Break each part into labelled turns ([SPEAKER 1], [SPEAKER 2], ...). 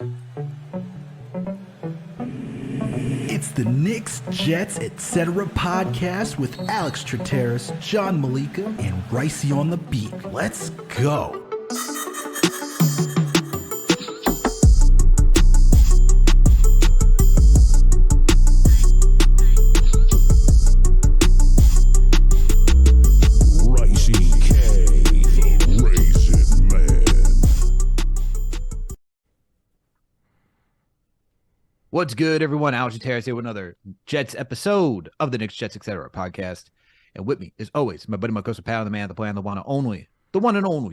[SPEAKER 1] It's the Knicks, Jets, etc. podcast with Alex Trateris, John Malika, and Ricey on the beat. Let's go.
[SPEAKER 2] What's good, everyone? Alex Trateris here with another Jets episode of the Knicks, Jets, etc. podcast. And with me, as always, my buddy, my co pal, the man, the plan, the one and only,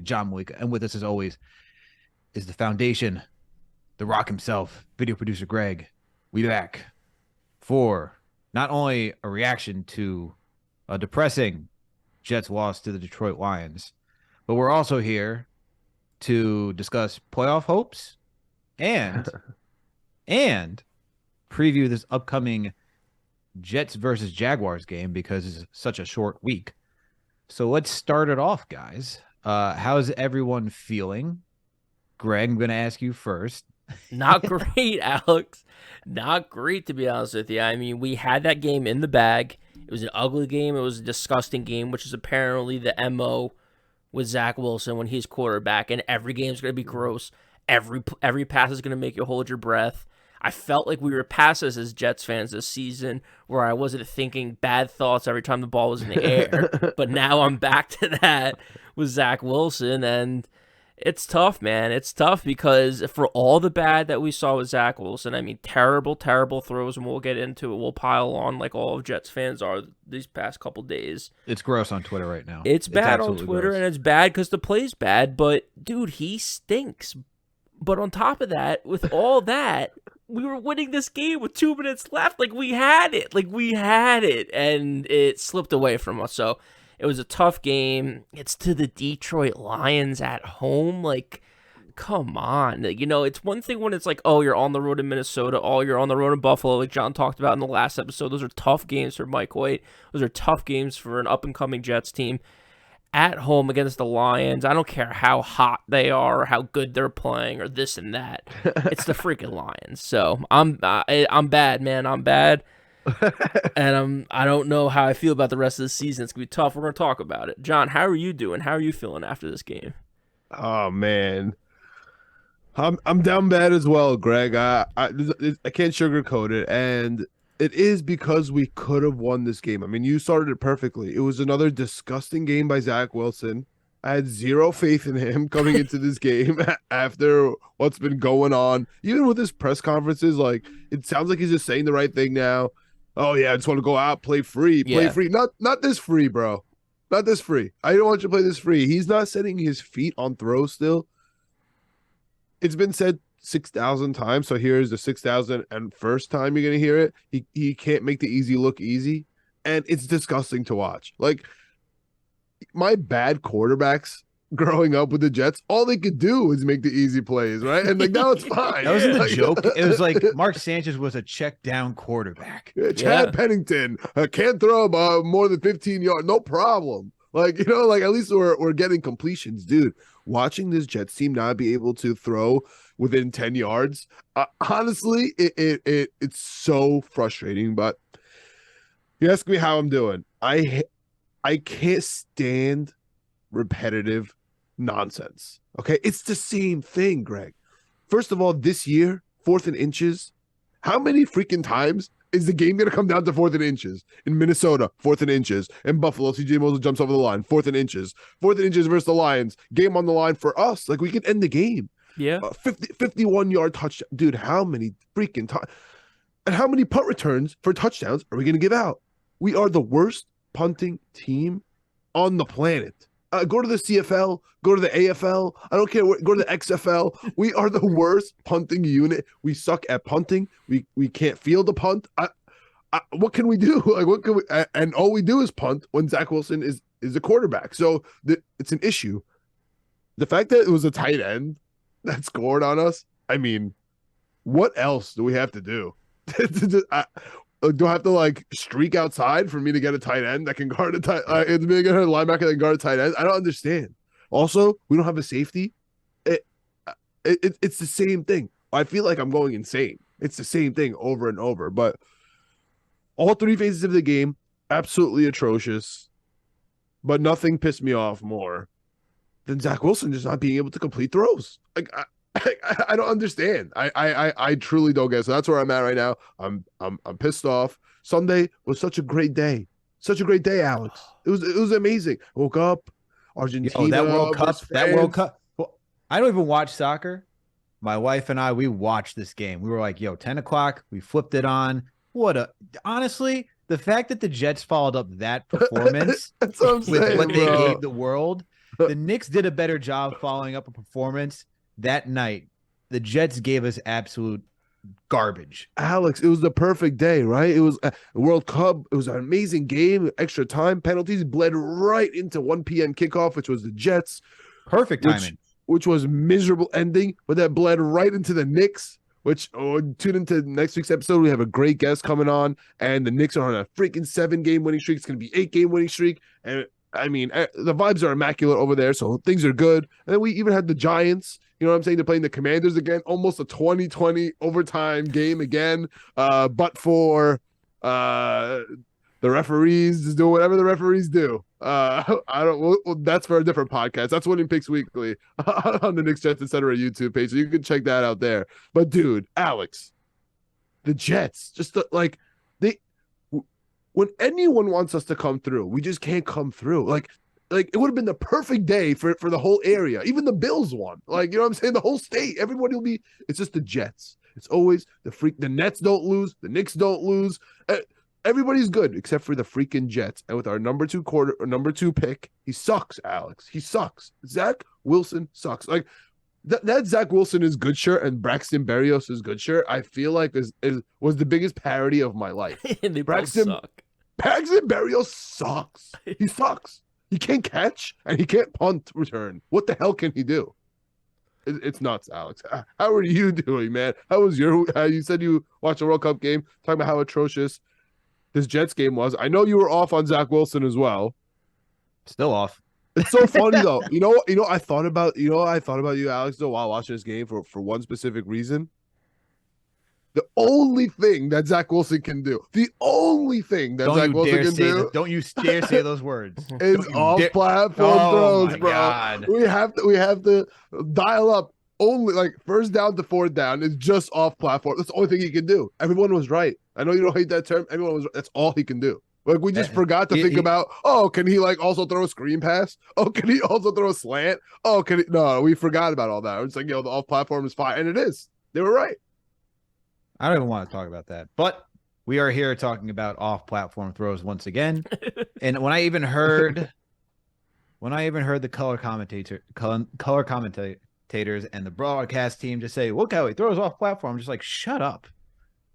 [SPEAKER 2] John Malika. And with us, as always, is the foundation, the rock himself, video producer Greg. We back for not only a reaction to a depressing Jets loss to the Detroit Lions, but we're also here to discuss playoff hopes and preview this upcoming Jets versus Jaguars game because it's such a short week. So let's start it off, guys. How's everyone feeling? Greg, I'm going to ask you first.
[SPEAKER 3] Not great, Alex. Not great, to be honest with you. I mean, we had that game in the bag. It was an ugly game. It was a disgusting game, which is apparently the MO with Zach Wilson when he's quarterback, and every game's going to be gross. Every pass is going to make you hold your breath. I felt like we were past this as Jets fans this season, where I wasn't thinking bad thoughts every time the ball was in the air. But now I'm back to that with Zach Wilson, and it's tough, man. It's tough because for all the bad that we saw with Zach Wilson, I mean, terrible throws, and we'll get into it. We'll pile on like all of Jets fans are these past couple days.
[SPEAKER 2] It's gross on Twitter right now.
[SPEAKER 3] It's bad on Twitter,
[SPEAKER 2] gross.
[SPEAKER 3] And it's bad because the play's bad, but, dude, he stinks. But on top of that, with all that, we were winning this game with 2 minutes left. We had it. And it slipped away from us. So it was a tough game. It's to the Detroit Lions at home. Come on. It's one thing when it's oh, you're on the road in Minnesota. Oh, you're on the road in Buffalo, like John talked about in the last episode. Those are tough games for Mike White. Those are tough games for an up-and-coming Jets team. At home against the Lions, I don't care how hot they are or how good they're playing or this and that. It's the freaking Lions. So I'm bad, man. I'm bad, and I don't know how I feel about the rest of the season. It's gonna be tough. We're gonna talk about it. John, how are you doing? How are you feeling after this game?
[SPEAKER 4] Oh man, I'm down bad as well, Greg. I can't sugarcoat it, and it is because we could have won this game. I mean, you started it perfectly. It was another disgusting game by Zach Wilson. I had zero faith in him coming into this game after what's been going on. Even with his press conferences, it sounds like he's just saying the right thing now. Oh, yeah, I just want to go out, play free. Not this free, bro. Not this free. I don't want you to play this free. He's not setting his feet on throws still. It's been said 6,000 times, so here's the 6,001st time you're gonna hear it. He can't make the easy look easy, and it's disgusting to watch. My bad quarterbacks growing up with the Jets, all they could do was make the easy plays, right? And now it's fine.
[SPEAKER 2] That wasn't a joke. It was Mark Sanchez was a check down quarterback.
[SPEAKER 4] Chad Pennington can't throw more than 15 yards, no problem. At least we're getting completions, dude. Watching this Jets team not be able to throw within 10 yards, honestly, it's so frustrating. But you ask me how I'm doing. I can't stand repetitive nonsense. Okay, it's the same thing, Greg. First of all, this year, 4th and inches. How many freaking times is the game going to come down to 4th and inches? In Minnesota, 4th and inches. In Buffalo, CJ Mosely jumps over the line, 4th and inches. 4th and inches versus the Lions. Game on the line for us. We could end the game.
[SPEAKER 3] Yeah.
[SPEAKER 4] 51-yard touchdown. Dude, how many freaking times? And how many punt returns for touchdowns are we going to give out? We are the worst punting team on the planet. Go to the CFL, go to the AFL. I don't care. Go to the XFL. We are the worst punting unit. We suck at punting. We can't field a punt. What can we do? What can we? And all we do is punt when Zach Wilson is a quarterback. So it's an issue. The fact that it was a tight end that scored on us. I mean, what else do we have to do? Do I have to streak outside for me to get a tight end that can guard a tight? It's me to get a linebacker that can guard a tight end. I don't understand. Also, we don't have a safety. It's the same thing. I feel like I'm going insane. It's the same thing over and over. But all three phases of the game, absolutely atrocious. But nothing pissed me off more than Zach Wilson just not being able to complete throws. Like I don't understand. I truly don't get it. So that's where I'm at right now. I'm pissed off. Sunday was such a great day. Such a great day, Alex. It was amazing. I woke up, Argentina.
[SPEAKER 2] That World Cup. Well, I don't even watch soccer. My wife and I, we watched this game. We were like, 10 o'clock. We flipped it on. Honestly, the fact that the Jets followed up that performance
[SPEAKER 4] That's what I'm saying,
[SPEAKER 2] with what they
[SPEAKER 4] bro.
[SPEAKER 2] gave the world, the Knicks did a better job following up a performance that night. The Jets gave us absolute garbage.
[SPEAKER 4] Alex, it was the perfect day, right? It was a World Cup. It was an amazing game. Extra time penalties bled right into 1 p.m. kickoff, which was the Jets.
[SPEAKER 2] Perfect timing.
[SPEAKER 4] Which was miserable ending, but that bled right into the Knicks, which tune into next week's episode. We have a great guest coming on, and the Knicks are on a freaking 7-game winning streak. It's going to be 8-game winning streak. And I mean, the vibes are immaculate over there, so things are good. And then we even had the Giants. You know what I'm saying? They're playing the Commanders again, almost a 2020 overtime game again. But for the referees just doing whatever the referees do. That's for a different podcast. That's Winning Picks Weekly on the Knicks Jets Etc. YouTube page. So you can check that out there. But dude, Alex, the Jets, when anyone wants us to come through, we just can't come through. Like it would have been the perfect day for the whole area. Even the Bills won. Like, you know what I'm saying? The whole state, everybody will be. It's just the Jets. It's always the Nets don't lose, the Knicks don't lose. Everybody's good except for the freaking Jets. And with our number two pick, he sucks, Alex. He sucks. Zach Wilson sucks. Like that Zach Wilson is good shirt and Braxton Berrios is good shirt, I feel like was the biggest parody of my life.
[SPEAKER 3] And they both suck.
[SPEAKER 4] Braxton Berrios sucks. He sucks. He can't catch and he can't punt return. What the hell can he do? It's nuts, Alex. How are you doing, man? How was you said you watched a World Cup game, talking about how atrocious this Jets game was. I know you were off on Zach Wilson as well.
[SPEAKER 2] Still off.
[SPEAKER 4] It's so funny though. I thought about you, Alex, though, while watching this game for one specific reason. The only thing that Zach Wilson can do, don't you dare say those words. Is off-platform throws, bro.
[SPEAKER 2] God.
[SPEAKER 4] We have to dial up only like first down to fourth down is just off-platform. That's the only thing he can do. Everyone was right. I know you don't hate that term. Everyone was right. That's all he can do. Like we just forgot to think about, can he like also throw a screen pass? Oh, can he also throw a slant? Oh, no, we forgot about all that. It's like, the off-platform is fine. And it is. They were right.
[SPEAKER 2] I don't even want to talk about that. But we are here talking about off-platform throws once again. And when I even heard the color commentators and the broadcast team just say, look how he throws off platform, I'm just like, shut up.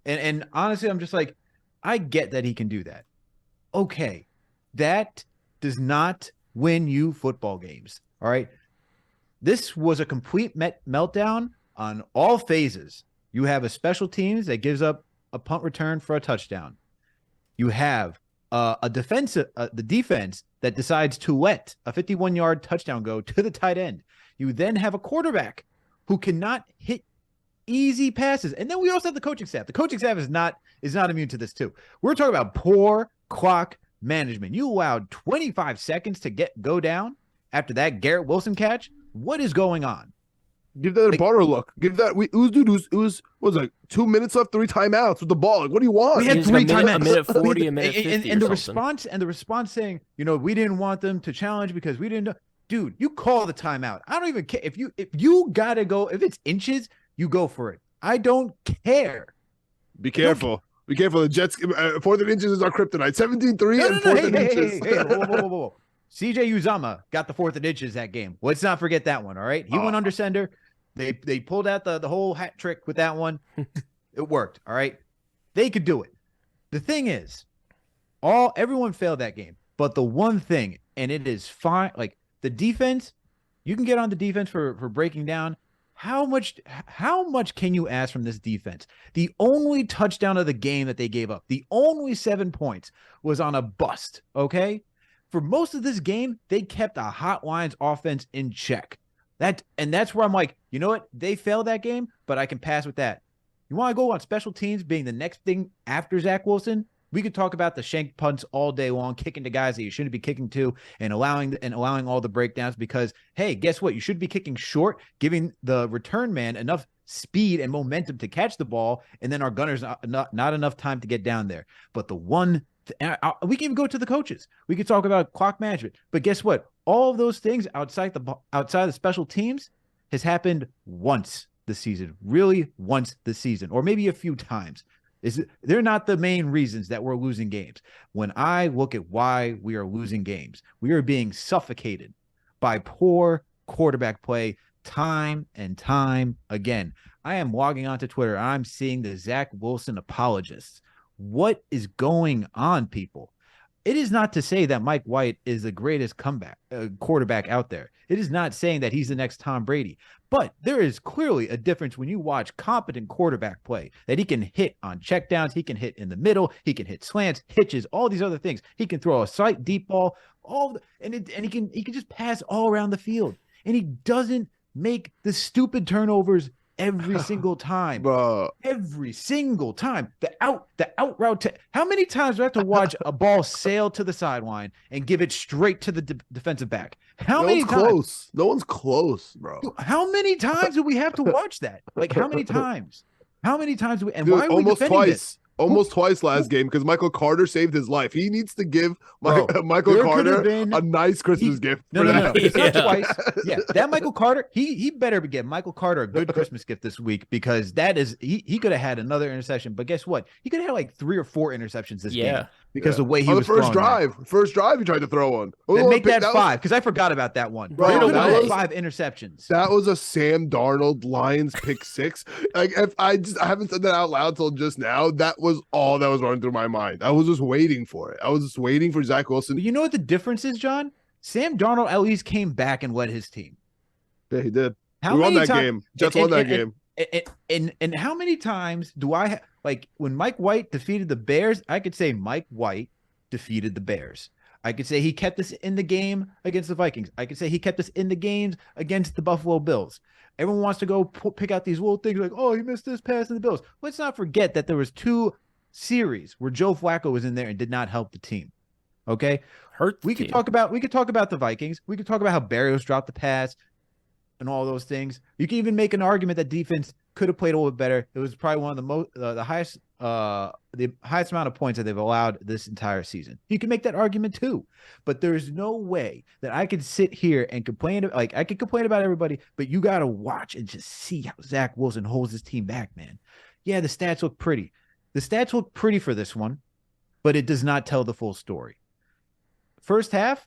[SPEAKER 2] And honestly, I'm just like, I get that he can do that. Okay. That does not win you football games. All right. This was a complete meltdown on all phases. You have a special teams that gives up a punt return for a touchdown. You have the defense that decides to let a 51-yard touchdown go to the tight end. You then have a quarterback who cannot hit easy passes. And then we also have the coaching staff. The coaching staff is not immune to this too. We're talking about poor clock management. You allowed 25 seconds to go down after that Garrett Wilson catch. What is going on?
[SPEAKER 4] Give that a butter look. Give that. It was like 2 minutes left, 3 timeouts with the ball. Like, what do you want?
[SPEAKER 2] We had 3 timeouts.
[SPEAKER 3] A minute 40, a minute 50
[SPEAKER 2] and the
[SPEAKER 3] something.
[SPEAKER 2] response saying, we didn't want them to challenge because we didn't know. Dude, you call the timeout. I don't even care if you gotta go. If it's inches, you go for it. I don't care.
[SPEAKER 4] Be careful. Be careful. The Jets, 4th and inches is our kryptonite. 17-3 and 4th and inches.
[SPEAKER 2] Hey, whoa. CJ Uzama got the 4th and inches that game. Let's not forget that one. All right, he went under center. They pulled out the whole hat trick with that one. It worked. All right, they could do it. The thing is, everyone failed that game, but the one thing, and it is fine. Like the defense, you can get on the defense for breaking down. How much can you ask from this defense? The only touchdown of the game that they gave up, the only 7 points, was on a bust. Okay, for most of this game, they kept a Hot Lions offense in check. That's where I'm like, you know what? They failed that game, but I can pass with that. You want to go on special teams being the next thing after Zach Wilson? We could talk about the shank punts all day long, kicking to guys that you shouldn't be kicking to, and allowing all the breakdowns. Because hey, guess what? You should be kicking short, giving the return man enough speed and momentum to catch the ball, and then our gunners not enough time to get down there. But we can even go to the coaches. We could talk about clock management. But guess what? All of those things outside the special teams has happened once this season, really once this season, or maybe a few times. They're not the main reasons that we're losing games. When I look at why we are losing games, we are being suffocated by poor quarterback play time and time again. I am logging onto Twitter. I'm seeing the Zach Wilson apologists. What is going on, people? It is not to say that Mike White is the greatest quarterback out there. It is not saying that he's the next Tom Brady. But there is clearly a difference when you watch competent quarterback play, that he can hit on checkdowns, he can hit in the middle, he can hit slants, hitches, all these other things. He can throw a slight deep ball, and he can just pass all around the field. And he doesn't make the stupid turnovers every single time.
[SPEAKER 4] Bro.
[SPEAKER 2] Every single time. The out route. How many times do I have to watch a ball sail to the sideline and give it straight to the defensive back? How many times?
[SPEAKER 4] No one's close, bro.
[SPEAKER 2] How many times do we have to watch that? Like, how many times? How many times do we? And
[SPEAKER 4] Dude,
[SPEAKER 2] why are we
[SPEAKER 4] almost
[SPEAKER 2] defending
[SPEAKER 4] twice.
[SPEAKER 2] this?
[SPEAKER 4] Almost twice last game because Michael Carter saved his life. He needs to give
[SPEAKER 2] Bro,
[SPEAKER 4] Michael
[SPEAKER 2] there could
[SPEAKER 4] Carter
[SPEAKER 2] have been-
[SPEAKER 4] a nice Christmas gift.
[SPEAKER 2] No,
[SPEAKER 4] for
[SPEAKER 2] no,
[SPEAKER 4] that.
[SPEAKER 2] no. It's not
[SPEAKER 3] Yeah.
[SPEAKER 2] twice. Yeah, that Michael Carter, he better get Michael Carter a good Christmas gift this week, because that is he could have had another interception. But guess what? He could have had like 3 or 4 interceptions this game because the way he
[SPEAKER 4] On
[SPEAKER 2] was
[SPEAKER 4] the first
[SPEAKER 2] throwing that.
[SPEAKER 4] first drive, he tried to throw one.
[SPEAKER 2] Then make that
[SPEAKER 4] was-
[SPEAKER 2] 5, because I forgot about that one.
[SPEAKER 4] Bro,
[SPEAKER 2] He could have
[SPEAKER 3] that
[SPEAKER 2] had
[SPEAKER 3] was-
[SPEAKER 2] 5 interceptions.
[SPEAKER 4] That was a Sam Darnold Lions pick 6. Like, if I haven't said that out loud till just now. That was all that was running through my mind. I was just waiting for it. I was just waiting for Zach Wilson.
[SPEAKER 2] But you know what the difference is, John? Sam Darnold at least came back and led his team.
[SPEAKER 4] Yeah, he did.
[SPEAKER 2] How
[SPEAKER 4] We won
[SPEAKER 2] many
[SPEAKER 4] that
[SPEAKER 2] times?
[SPEAKER 4] game. Jets won that game.
[SPEAKER 2] And how many times do I like when Mike White defeated the Bears? I could say Mike White defeated the Bears. I could say he kept us in the game against the Vikings. I could say he kept us in the games against the Buffalo Bills. Everyone wants to go pick out these little things like, oh, he missed this pass in the Bills. Let's not forget that there was 2 series where Joe Flacco was in there and did not help the team. Okay, we could talk about the Vikings. We could talk about how Berrios dropped the pass and all those things. You can even make an argument that defense could have played a little bit better. It was probably one of the highest amount of points that they've allowed this entire season. You can make that argument too. But there is no way that I could sit here and complain. Like, I could complain about everybody, but you got to watch and just see how Zach Wilson holds his team back, man. Yeah, the stats look pretty. The stats look pretty for this one, but it does not tell the full story. First half,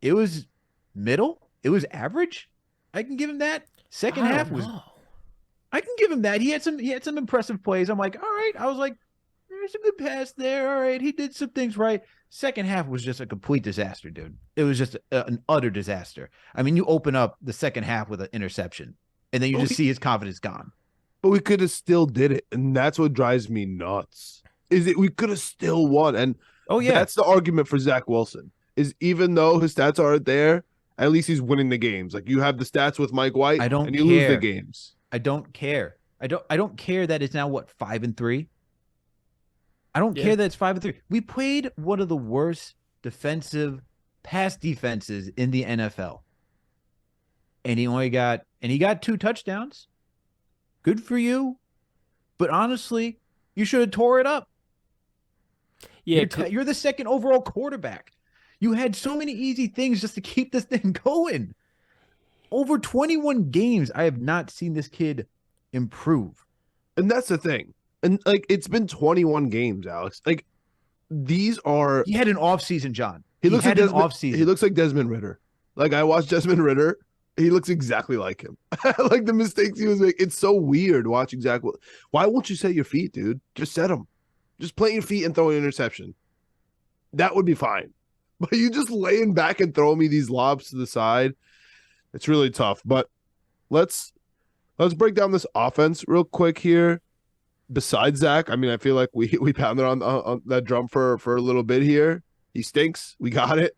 [SPEAKER 2] it was middle. It was average. I can give him that. Second half was. I can give him that. He had some impressive plays. I'm like, all right. I was like, there's a good pass there. All right, he did some things right. Second half was just a complete disaster, dude. It was just an utter disaster. I mean, you open up the second half with an interception, and then you just see his confidence gone.
[SPEAKER 4] But we could have still did it, and that's what drives me nuts. We could have still won, and that's the argument for Zach Wilson. Is even though his stats aren't there, at least he's winning the games. Like, you have the stats with Mike White, and you lose the games.
[SPEAKER 2] I don't care. I don't care that it's now 5-3. I don't care that it's 5-3. We played one of the worst pass defenses in the NFL, and he got 2 touchdowns. Good for you, but honestly, you should have tore it up.
[SPEAKER 3] Yeah,
[SPEAKER 2] you're the second overall quarterback. You had so many easy things just to keep this thing going. Over 21 games, I have not seen this kid improve.
[SPEAKER 4] And that's the thing. And like, it's been 21 games, Alex. Like, these are.
[SPEAKER 2] He had an offseason, John.
[SPEAKER 4] He looks like
[SPEAKER 2] an offseason.
[SPEAKER 4] He looks like Desmond Ridder. Like, I watched Desmond Ridder. He looks exactly like him. Like, the mistakes he was making. It's so weird watching Zach. Why won't you set your feet, dude? Just set them. Just plant your feet and throw an interception. That would be fine. But you just laying back and throw me these lobs to the side. It's really tough. But let's break down this offense real quick here. Besides Zach, I mean, I feel like we pounded on that drum for a little bit here. He stinks. We got it.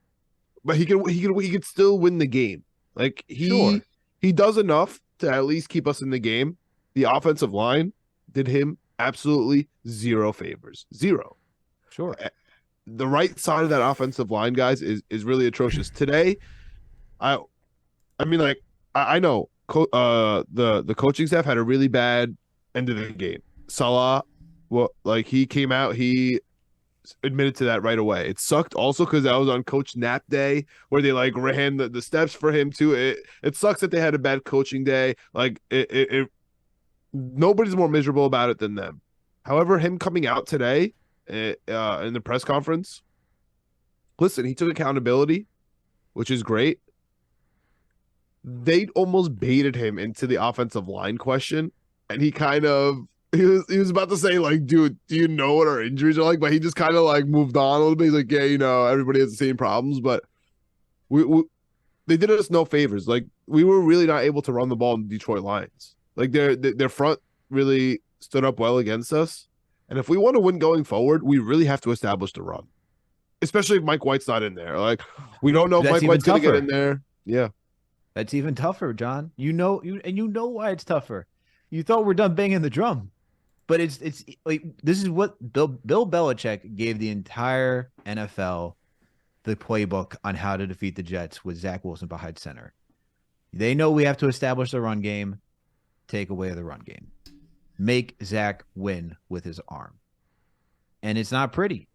[SPEAKER 4] But he could still win the game. Like, he he does enough to at least keep us in the game. The offensive line did him absolutely zero favors. Zero.
[SPEAKER 2] Sure.
[SPEAKER 4] The right side of that offensive line, guys, is really atrocious. Today, I mean, like, I know the coaching staff had a really bad end of the game. Salah, well, like, he came out, he admitted to that right away. It sucked also because I was on coach nap day where they like ran the steps for him too. It sucks that they had a bad coaching day. Like it nobody's more miserable about it than them. However, him coming out today in the press conference, listen, he took accountability, which is great. They almost baited him into the offensive line question, and he was about to say, like, dude, do you know what our injuries are like? But he just kind of like moved on a little bit. He's like, yeah, you know, everybody has the same problems, but they did us no favors. Like, we were really not able to run the ball in the Detroit Lions. Like, their front really stood up well against us. And if we want to win going forward, we really have to establish the run, especially if Mike White's not in there. Like, we don't know if Mike White's going to get in there. Yeah.
[SPEAKER 2] That's even tougher, John. You know why it's tougher. You thought we're done banging the drum. But it's like, this is what Bill Belichick gave the entire NFL the playbook on how to defeat the Jets with Zach Wilson behind center. They know we have to establish the run game, take away the run game, make Zach win with his arm. And it's not pretty.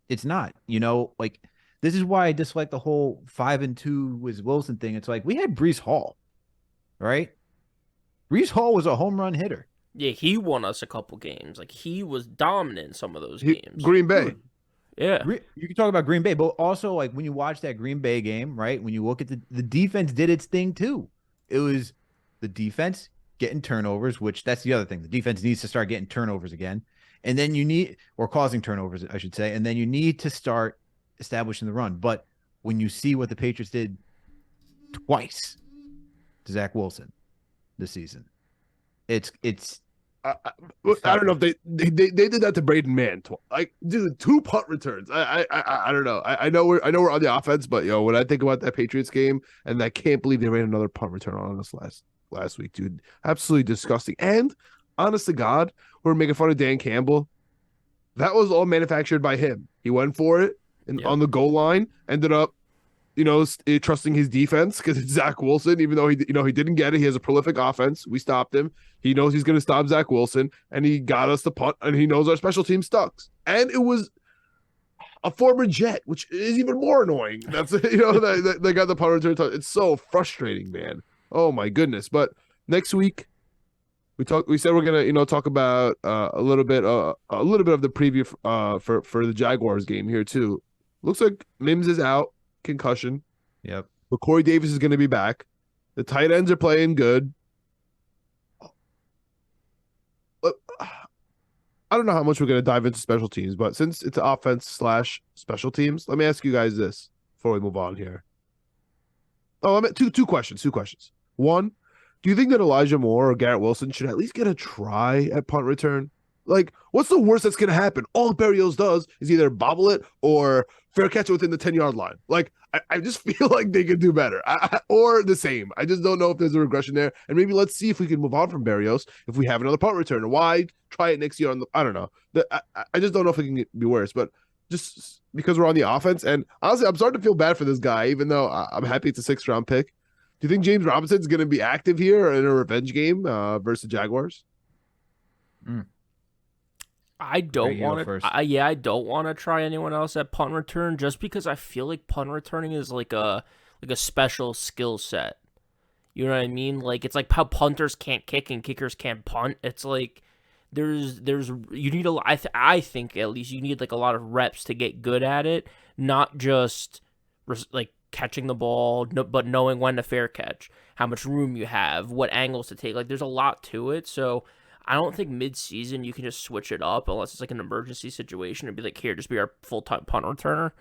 [SPEAKER 2] It's not. You know, like, this is why I dislike the whole 5-2 with Wilson thing. It's like, we had Breece Hall, right? Breece Hall was a home run hitter.
[SPEAKER 3] Yeah, he won us a couple games. Like, he was dominant in some of those games.
[SPEAKER 4] Green Bay.
[SPEAKER 3] Yeah.
[SPEAKER 2] You can talk about Green Bay, but also, like, when you watch that Green Bay game, right, when you look at the defense did its thing too. It was the defense getting turnovers, which that's the other thing. The defense needs to start getting turnovers again. And then or causing turnovers, I should say. And then you need to start establishing the run. But when you see what the Patriots did twice to Zach Wilson this season, it's
[SPEAKER 4] I don't know if they did that to Braden Mann. Like, dude, 2 punt returns. I don't know. I know we're on the offense, but when I think about that Patriots game, and I can't believe they ran another punt return on us last week, dude. Absolutely disgusting. And honest to God, we're making fun of Dan Campbell. That was all manufactured by him. He went for it and on the goal line, ended up, trusting his defense because it's Zach Wilson, even though he didn't get it. He has a prolific offense. We stopped him. He knows he's going to stop Zach Wilson, and he got us the punt, and he knows our special team sucks. And it was a former Jet, which is even more annoying. That's they got the punt return. It's so frustrating, man. Oh my goodness. But next week we said we're gonna talk about a little bit of the preview for the Jaguars game here too. Looks like Mims is out. Concussion.
[SPEAKER 2] Yep.
[SPEAKER 4] But Corey Davis is going to be back. The tight ends are playing good. I don't know how much we're going to dive into special teams, but since it's offense/special teams, let me ask you guys this before we move on here. Oh, I meant two questions. One, do you think that Elijah Moore or Garrett Wilson should at least get a try at punt return? Like, what's the worst that's going to happen? All Berrios does is either bobble it or fair catch it within the 10-yard line. Like, I just feel like they could do better or the same. I just don't know if there's a regression there. And maybe let's see if we can move on from Berrios if we have another punt returner. Why try it next year? I don't know. I just don't know if it can be worse. But just because we're on the offense, and honestly, I'm starting to feel bad for this guy, even though I'm happy it's a 6th-round pick. Do you think James Robinson's going to be active here in a revenge game versus the Jaguars?
[SPEAKER 3] I don't want to. I don't want to try anyone else at punt return just because I feel like punt returning is like a special skill set. You know what I mean? Like, it's like how punters can't kick and kickers can't punt. It's like there's you need I think at least you need like a lot of reps to get good at it, not just like catching the ball, but knowing when to fair catch, how much room you have, what angles to take. Like, there's a lot to it. So I don't think mid-season you can just switch it up unless it's like an emergency situation and be like, here, just be our full-time punt returner.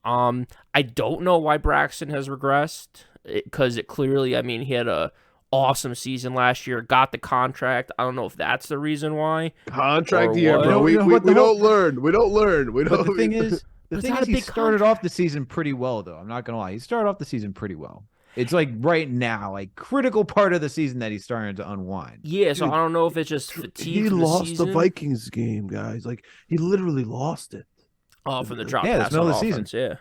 [SPEAKER 3] I don't know why Braxton has regressed because it clearly, I mean, he had a awesome season last year, got the contract. I don't know if that's the reason why.
[SPEAKER 4] Contract year, bro. We don't learn. We don't learn.
[SPEAKER 2] But the thing is, he started off the season pretty well, though. I'm not going to lie. He started off the season pretty well. It's like right now, like critical part of the season that he's starting to unwind.
[SPEAKER 3] Yeah, so
[SPEAKER 4] Dude,
[SPEAKER 3] I don't know if it's just fatigue.
[SPEAKER 4] He
[SPEAKER 3] from the
[SPEAKER 4] lost the
[SPEAKER 3] season.
[SPEAKER 4] Vikings game, guys. Like he literally lost it.
[SPEAKER 3] Oh, from the drop
[SPEAKER 2] Yeah, that's
[SPEAKER 3] pass
[SPEAKER 2] middle
[SPEAKER 3] on
[SPEAKER 2] of the season.
[SPEAKER 3] offense. Yeah.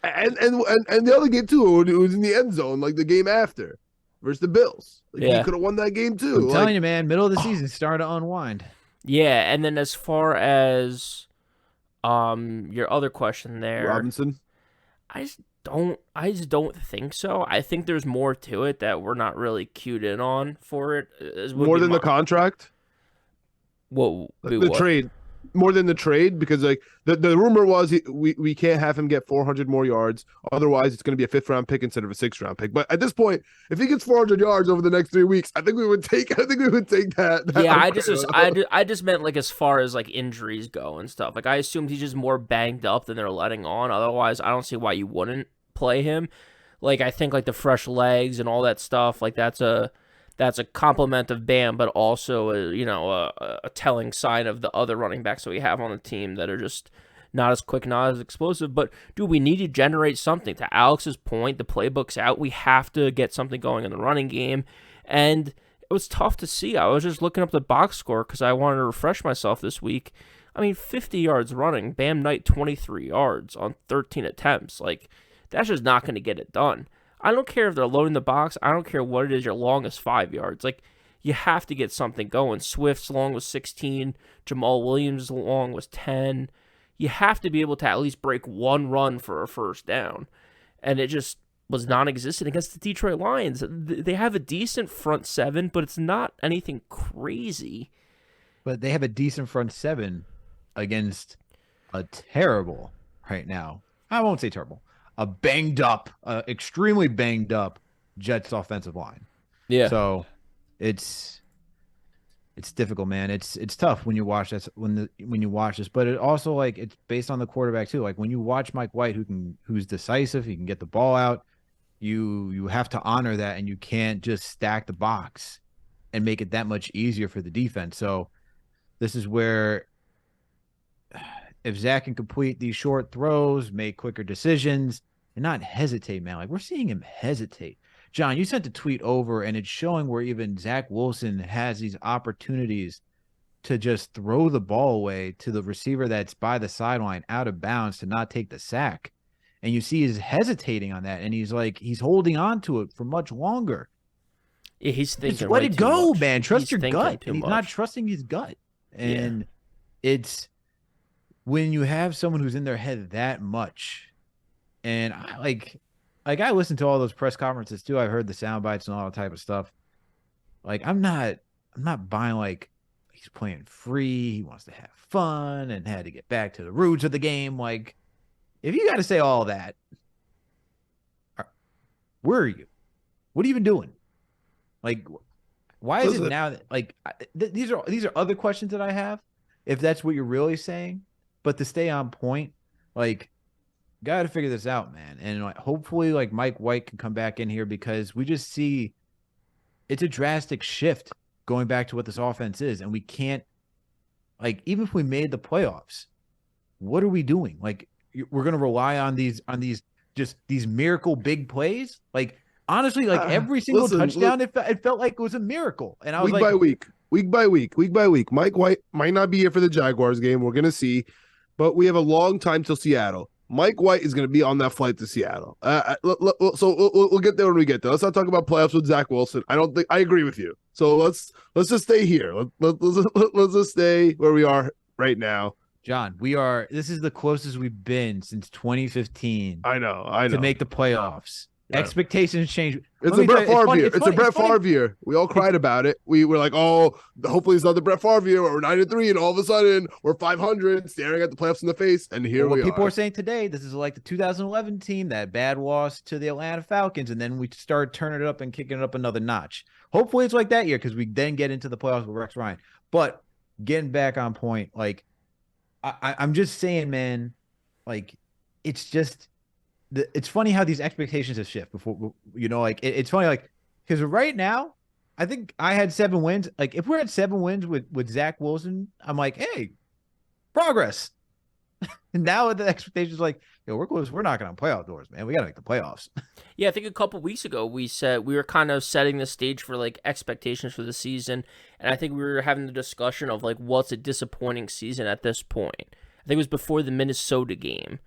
[SPEAKER 4] And the other game too, it was in the end zone, like the game after versus the Bills. Like,
[SPEAKER 3] Yeah.
[SPEAKER 4] he could have won that game too.
[SPEAKER 2] I'm telling you, man, middle of the season starting to unwind.
[SPEAKER 3] Yeah, and then as far as your other question there,
[SPEAKER 4] Robinson.
[SPEAKER 3] I just don't think so. I think there's more to it that we're not really cued in on for it.
[SPEAKER 4] More than the contract?
[SPEAKER 3] Whoa,
[SPEAKER 4] The trade. More than the trade, because like the rumor was we can't have him get 400 more yards. Otherwise, it's going to be a 5th round pick instead of a 6th round pick. But at this point, if he gets 400 yards over the next 3 weeks, I think we would take that.
[SPEAKER 3] Yeah, I just meant like as far as like injuries go and stuff. Like I assumed he's just more banged up than they're letting on. Otherwise, I don't see why you wouldn't play him. Like I think like the fresh legs and all that stuff, like that's a compliment of Bam, but also a telling sign of the other running backs that we have on the team that are just not as quick, not as explosive. But dude, we need to generate something. To Alex's point, the playbook's out. We have to get something going in the running game, and it was tough to see. I was just looking up the box score because I wanted to refresh myself this week. I mean, 50 yards running. Bam Knight 23 yards on 13 attempts. Like that's just not going to get it done. I don't care if they're loading the box. I don't care what it is. Your long is 5 yards. Like, you have to get something going. Swift's long was 16. Jamal Williams' long was 10. You have to be able to at least break one run for a first down. And it just was non-existent against the Detroit Lions. They have a decent front seven, but it's not anything crazy.
[SPEAKER 2] But they have a decent front seven against a terrible right now. I won't say terrible. A banged up, extremely banged up Jets offensive line.
[SPEAKER 3] Yeah.
[SPEAKER 2] So it's difficult, man. It's tough when you watch this when you watch this, but it also like it's based on the quarterback too. Like when you watch Mike White, who's decisive, he can get the ball out. You have to honor that, and you can't just stack the box and make it that much easier for the defense. So this is where if Zach can complete these short throws, make quicker decisions, and not hesitate, man. Like we're seeing him hesitate. John, you sent the tweet over, and it's showing where even Zach Wilson has these opportunities to just throw the ball away to the receiver that's by the sideline out of bounds to not take the sack. And you see he's hesitating on that, and he's holding on to it for much longer.
[SPEAKER 3] Yeah, he's thinking.
[SPEAKER 2] Just let it go, man. Trust your gut.
[SPEAKER 3] And
[SPEAKER 2] he's not trusting his gut. And it's when you have someone who's in their head that much, and I listened to all those press conferences too. I've heard the sound bites and all that type of stuff. Like I'm not buying like he's playing free. He wants to have fun and had to get back to the roots of the game. Like if you got to say all that, where are you? What are you even doing? Like, why is it now that like these are other questions that I have. If that's what you're really saying, but to stay on point, like. Got to figure this out, man. And like, hopefully like Mike White can come back in here because we just see it's a drastic shift going back to what this offense is. And we can't like, even if we made the playoffs, what are we doing? Like we're going to rely on these miracle big plays. Like honestly, like every single touchdown, it felt like it was a miracle. And I was
[SPEAKER 4] week by week, Mike White might not be here for the Jaguars game. We're going to see, but we have a long time till Seattle. Mike White is going to be on that flight to Seattle. So we'll get there when we get there. Let's not talk about playoffs with Zach Wilson. I agree with you. So let's just stay here. Let's just stay where we are right now.
[SPEAKER 2] John, this is the closest we've been since 2015.
[SPEAKER 4] I know.
[SPEAKER 2] To make the playoffs. Yeah. Expectations change.
[SPEAKER 4] It's a Brett Favre year. It's a Brett Favre year. We all cried about it. We were like, oh, hopefully it's not the Brett Favre year. We're 9-3, and all of a sudden we're 500, staring at the playoffs in the face. And here we are.
[SPEAKER 2] What people are saying today, this is like the 2011 team, that bad loss to the Atlanta Falcons, and then we start turning it up and kicking it up another notch. Hopefully it's like that year because we then get into the playoffs with Rex Ryan. But getting back on point, like I'm just saying, man, like it's just. It's funny how these expectations have shifted before, like it's funny, like, because right now, I think I had 7 wins. Like, if we're at 7 wins with Zach Wilson, I'm like, hey, progress. And now the expectation is like, yo, we're knocking on playoff doors, man. We got to make the playoffs.
[SPEAKER 3] Yeah, I think a couple weeks ago we said we were kind of setting the stage for like expectations for the season, and I think we were having the discussion of like what's a disappointing season at this point. I think it was before the Minnesota game,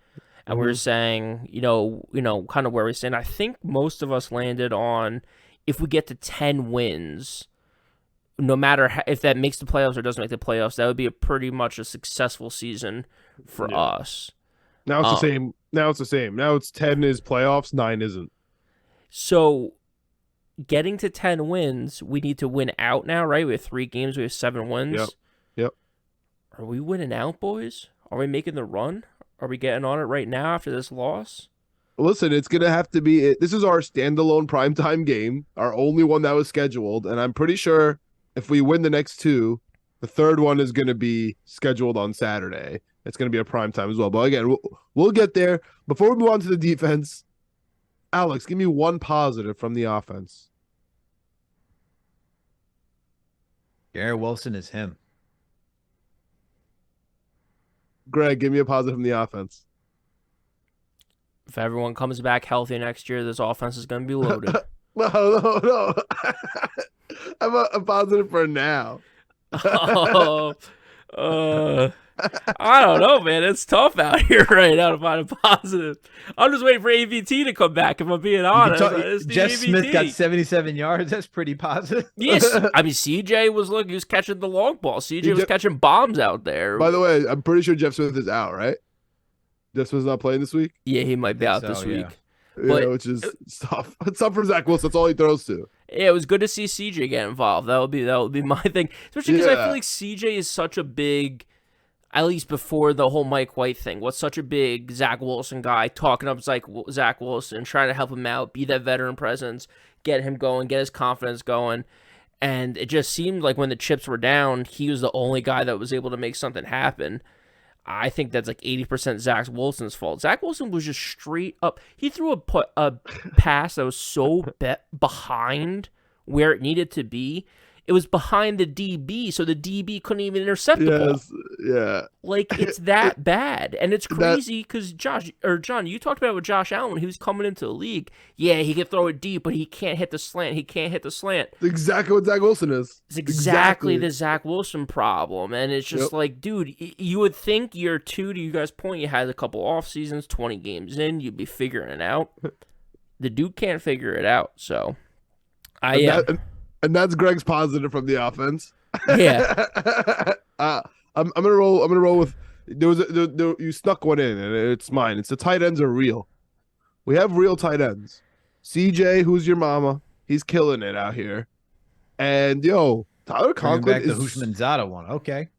[SPEAKER 3] and we were saying, kind of where we stand. I think most of us landed on if we get to 10 wins, no matter if that makes the playoffs or doesn't make the playoffs, that would be pretty much a successful season for us.
[SPEAKER 4] Now it's the same. Now it's the same. Now it's 10 is playoffs, 9 isn't.
[SPEAKER 3] So getting to 10 wins, we need to win out now, right? We have 3 games. We have 7 wins.
[SPEAKER 4] Yep.
[SPEAKER 3] Are we winning out, boys? Are we making the run? Are we getting on it right now after this loss?
[SPEAKER 4] Listen, it's going to have to be this is our standalone primetime game, our only one that was scheduled, and I'm pretty sure if we win the next 2, the third one is going to be scheduled on Saturday. It's going to be a primetime as well. But again, we'll get there. Before we move on to the defense, Alex, give me one positive from the offense.
[SPEAKER 2] Garrett Wilson is him.
[SPEAKER 4] Greg, give me a positive from the offense.
[SPEAKER 3] If everyone comes back healthy next year, this offense is going to be loaded.
[SPEAKER 4] No. I'm a positive for now.
[SPEAKER 3] I don't know, man. It's tough out here right now to find a positive. I'm just waiting for AVT to come back, if I'm being honest.
[SPEAKER 2] Jeff Smith got 77 yards. That's pretty positive.
[SPEAKER 3] Yes. I mean, CJ he was catching the long ball. CJ was catching bombs out there.
[SPEAKER 4] By the way, I'm pretty sure Jeff Smith is out, right? Jeff Smith's not playing this week?
[SPEAKER 3] Yeah, he might be out this week.
[SPEAKER 4] Yeah, which is tough. It's tough for Zach Wilson. That's all he throws to.
[SPEAKER 3] Yeah, it was good to see CJ get involved. That would be my thing. Especially because I feel like CJ is such a big, at least before the whole Mike White thing, was such a big Zach Wilson guy, talking up Zach Wilson, trying to help him out, be that veteran presence, get him going, get his confidence going. And it just seemed like when the chips were down, he was the only guy that was able to make something happen. I think that's like 80% Zach Wilson's fault. Zach Wilson was just straight up. He threw a pass that was so behind where it needed to be. It was behind the DB, so the DB couldn't even intercept the ball.
[SPEAKER 4] Yeah.
[SPEAKER 3] Like, it's that bad. And it's crazy because John, you talked about it with Josh Allen when he was coming into the league. Yeah, he can throw it deep, but he can't hit the slant.
[SPEAKER 4] Exactly what Zach Wilson is.
[SPEAKER 3] It's exactly the Zach Wilson problem. And it's just like, dude, you would think year 2, to you guys' point, you had a couple off seasons, 20 games in, you'd be figuring it out. The dude can't figure it out, so
[SPEAKER 4] And that's Greg's positive from the offense.
[SPEAKER 3] Yeah.
[SPEAKER 4] I'm gonna roll. I'm gonna roll with. You snuck one in, and it's mine. It's the tight ends are real. We have real tight ends. CJ, who's your mama? He's killing it out here. And Tyler Conklin
[SPEAKER 2] back the Hushmanzada one. Okay.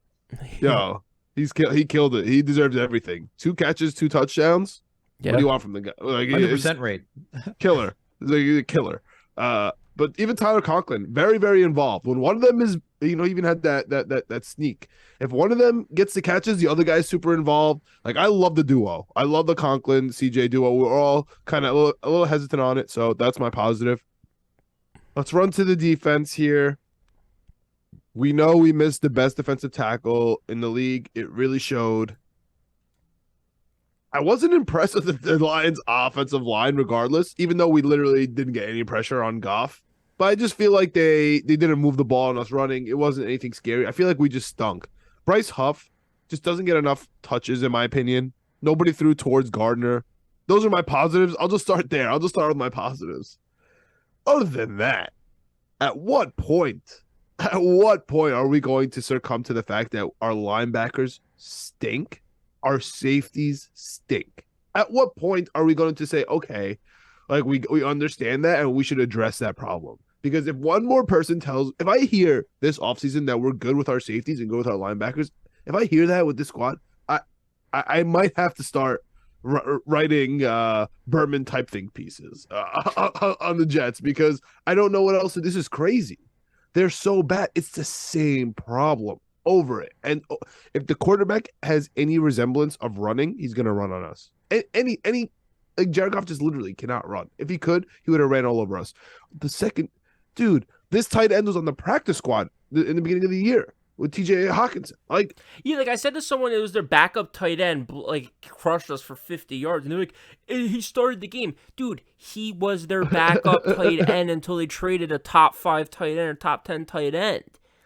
[SPEAKER 4] He killed it. He deserves everything. 2 catches, 2 touchdowns.
[SPEAKER 3] Yeah.
[SPEAKER 4] What do you want from the guy? Like
[SPEAKER 2] 100% rate.
[SPEAKER 4] Killer. He's a killer. But even Tyler Conklin, very, very involved. When one of them is, even had that sneak. If one of them gets the catches, the other guy's super involved. Like, I love the duo. I love the Conklin CJ duo. We're all kind of a little hesitant on it, so that's my positive. Let's run to the defense here. We know we missed the best defensive tackle in the league. It really showed. I wasn't impressed with the Lions' offensive line regardless, even though we literally didn't get any pressure on Goff. But I just feel like they didn't move the ball on us running. It wasn't anything scary. I feel like we just stunk. Bryce Huff just doesn't get enough touches, in my opinion. Nobody threw towards Gardner. Those are my positives. I'll just start there. I'll just start with my positives. Other than that, at what point are we going to succumb to the fact that our linebackers stink? Our safeties stink. At what point are we going to say, okay, like we understand that and we should address that problem? Because if one more person if I hear this offseason that we're good with our safeties and good with our linebackers, if I hear that with this squad, I might have to start writing Berman type think pieces on the Jets, because I don't know what else. This is crazy. They're so bad. It's the same problem over it. And if the quarterback has any resemblance of running, he's going to run on us. Any like Jared Goff just literally cannot run. If he could, he would have ran all over us. This tight end was on the practice squad in the beginning of the year. with TJ Hawkinson. Like,
[SPEAKER 3] Yeah, like I said to someone, it was their backup tight end, like crushed us for 50 yards, and they're like, he started the game, dude. He was their backup tight end until they traded a top 5 tight end or top 10 tight end.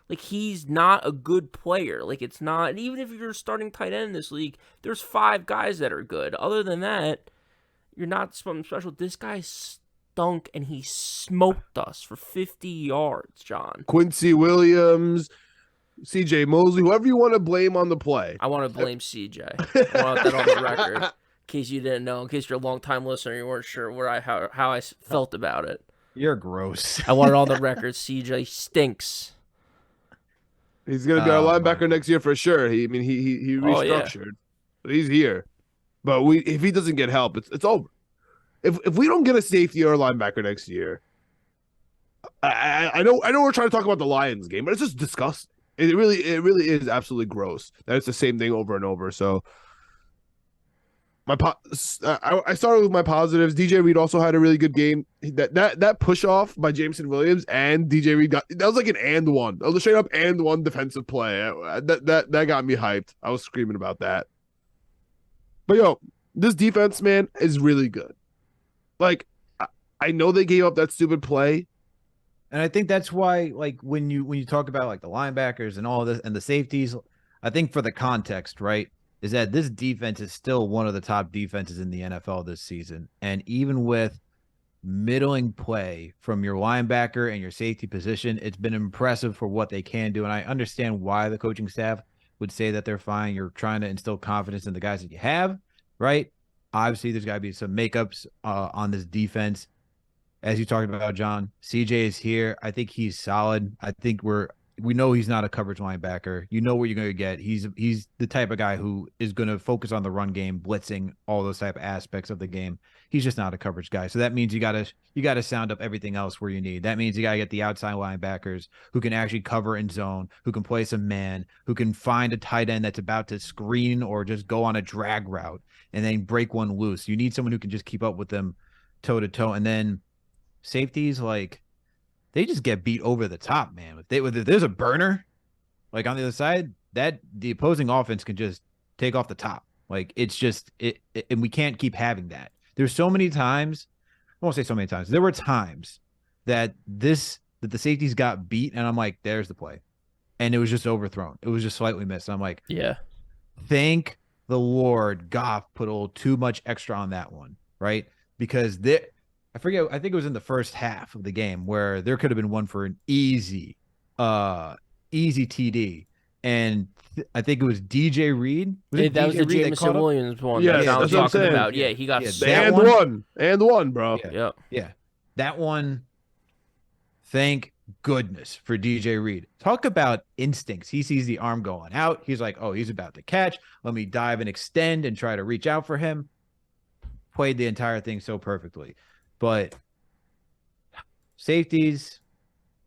[SPEAKER 3] Like, he's not a good player. Like, it's not. And even if you're starting tight end in this league, there's 5 guys that are good. Other than that, you're not something special. This guy stunk, and he smoked us for 50 yards, John.
[SPEAKER 4] Quincy Williams, CJ Mosely, whoever you want to blame on the play.
[SPEAKER 3] I want to blame CJ. I want that on the record, in case you didn't know, in case you're a long-time listener, you weren't sure how I felt about it.
[SPEAKER 2] You're gross.
[SPEAKER 3] I want it on the record. CJ stinks.
[SPEAKER 4] He's going to be our linebacker next year for sure. He restructured, but he's here. But if he doesn't get help, it's over. If we don't get a safety or a linebacker next year, I know we're trying to talk about the Lions game, but it's just disgusting. It really is absolutely gross that it's the same thing over and over. So I started with my positives. DJ Reed also had a really good game. That push off by Jameson Williams and DJ Reed that was like an and one. That was a straight up and one defensive play. That got me hyped. I was screaming about that. But yo, this defense, man, is really good. Like, I know they gave up that stupid play.
[SPEAKER 2] And I think that's why, like, when you talk about like the linebackers and all this and the safeties, I think for the context, right, is that this defense is still one of the top defenses in the NFL this season. And even with middling play from your linebacker and your safety position, it's been impressive for what they can do. And I understand why the coaching staff would say that they're fine. You're trying to instill confidence in the guys that you have, right? Obviously, there's got to be some makeups on this defense. As you talked about, John, CJ is here. I think he's solid. I think we know he's not a coverage linebacker. You know what you're going to get. He's the type of guy who is going to focus on the run game, blitzing, all those type of aspects of the game. He's just not a coverage guy. So that means you gotta sound up everything else where you need. That means you got to get the outside linebackers who can actually cover in zone, who can play some man, who can find a tight end that's about to screen or just go on a drag route and then break one loose. You need someone who can just keep up with them toe to toe. And then safeties, like, they just get beat over the top, man. If there's a burner, like on the other side, that the opposing offense can just take off the top. Like, it's just and we can't keep having that. There's so many times, I won't say so many times. There were times that the safeties got beat, and I'm like, there's the play, and it was just overthrown. It was just slightly missed. I'm like,
[SPEAKER 3] yeah,
[SPEAKER 2] thank the Lord, Goff put a little too much extra on that one, right? Because I forget, I think it was in the first half of the game where there could have been one for an easy TD. And I think it was DJ Reed.
[SPEAKER 3] That was the Jameson Williams one that I was talking about. Yeah, he got
[SPEAKER 4] and one, bro.
[SPEAKER 2] Yeah. That one, thank goodness for DJ Reed. Talk about instincts. He sees the arm going out. He's like, oh, he's about to catch. Let me dive and extend and try to reach out for him. Played the entire thing so perfectly. But safeties,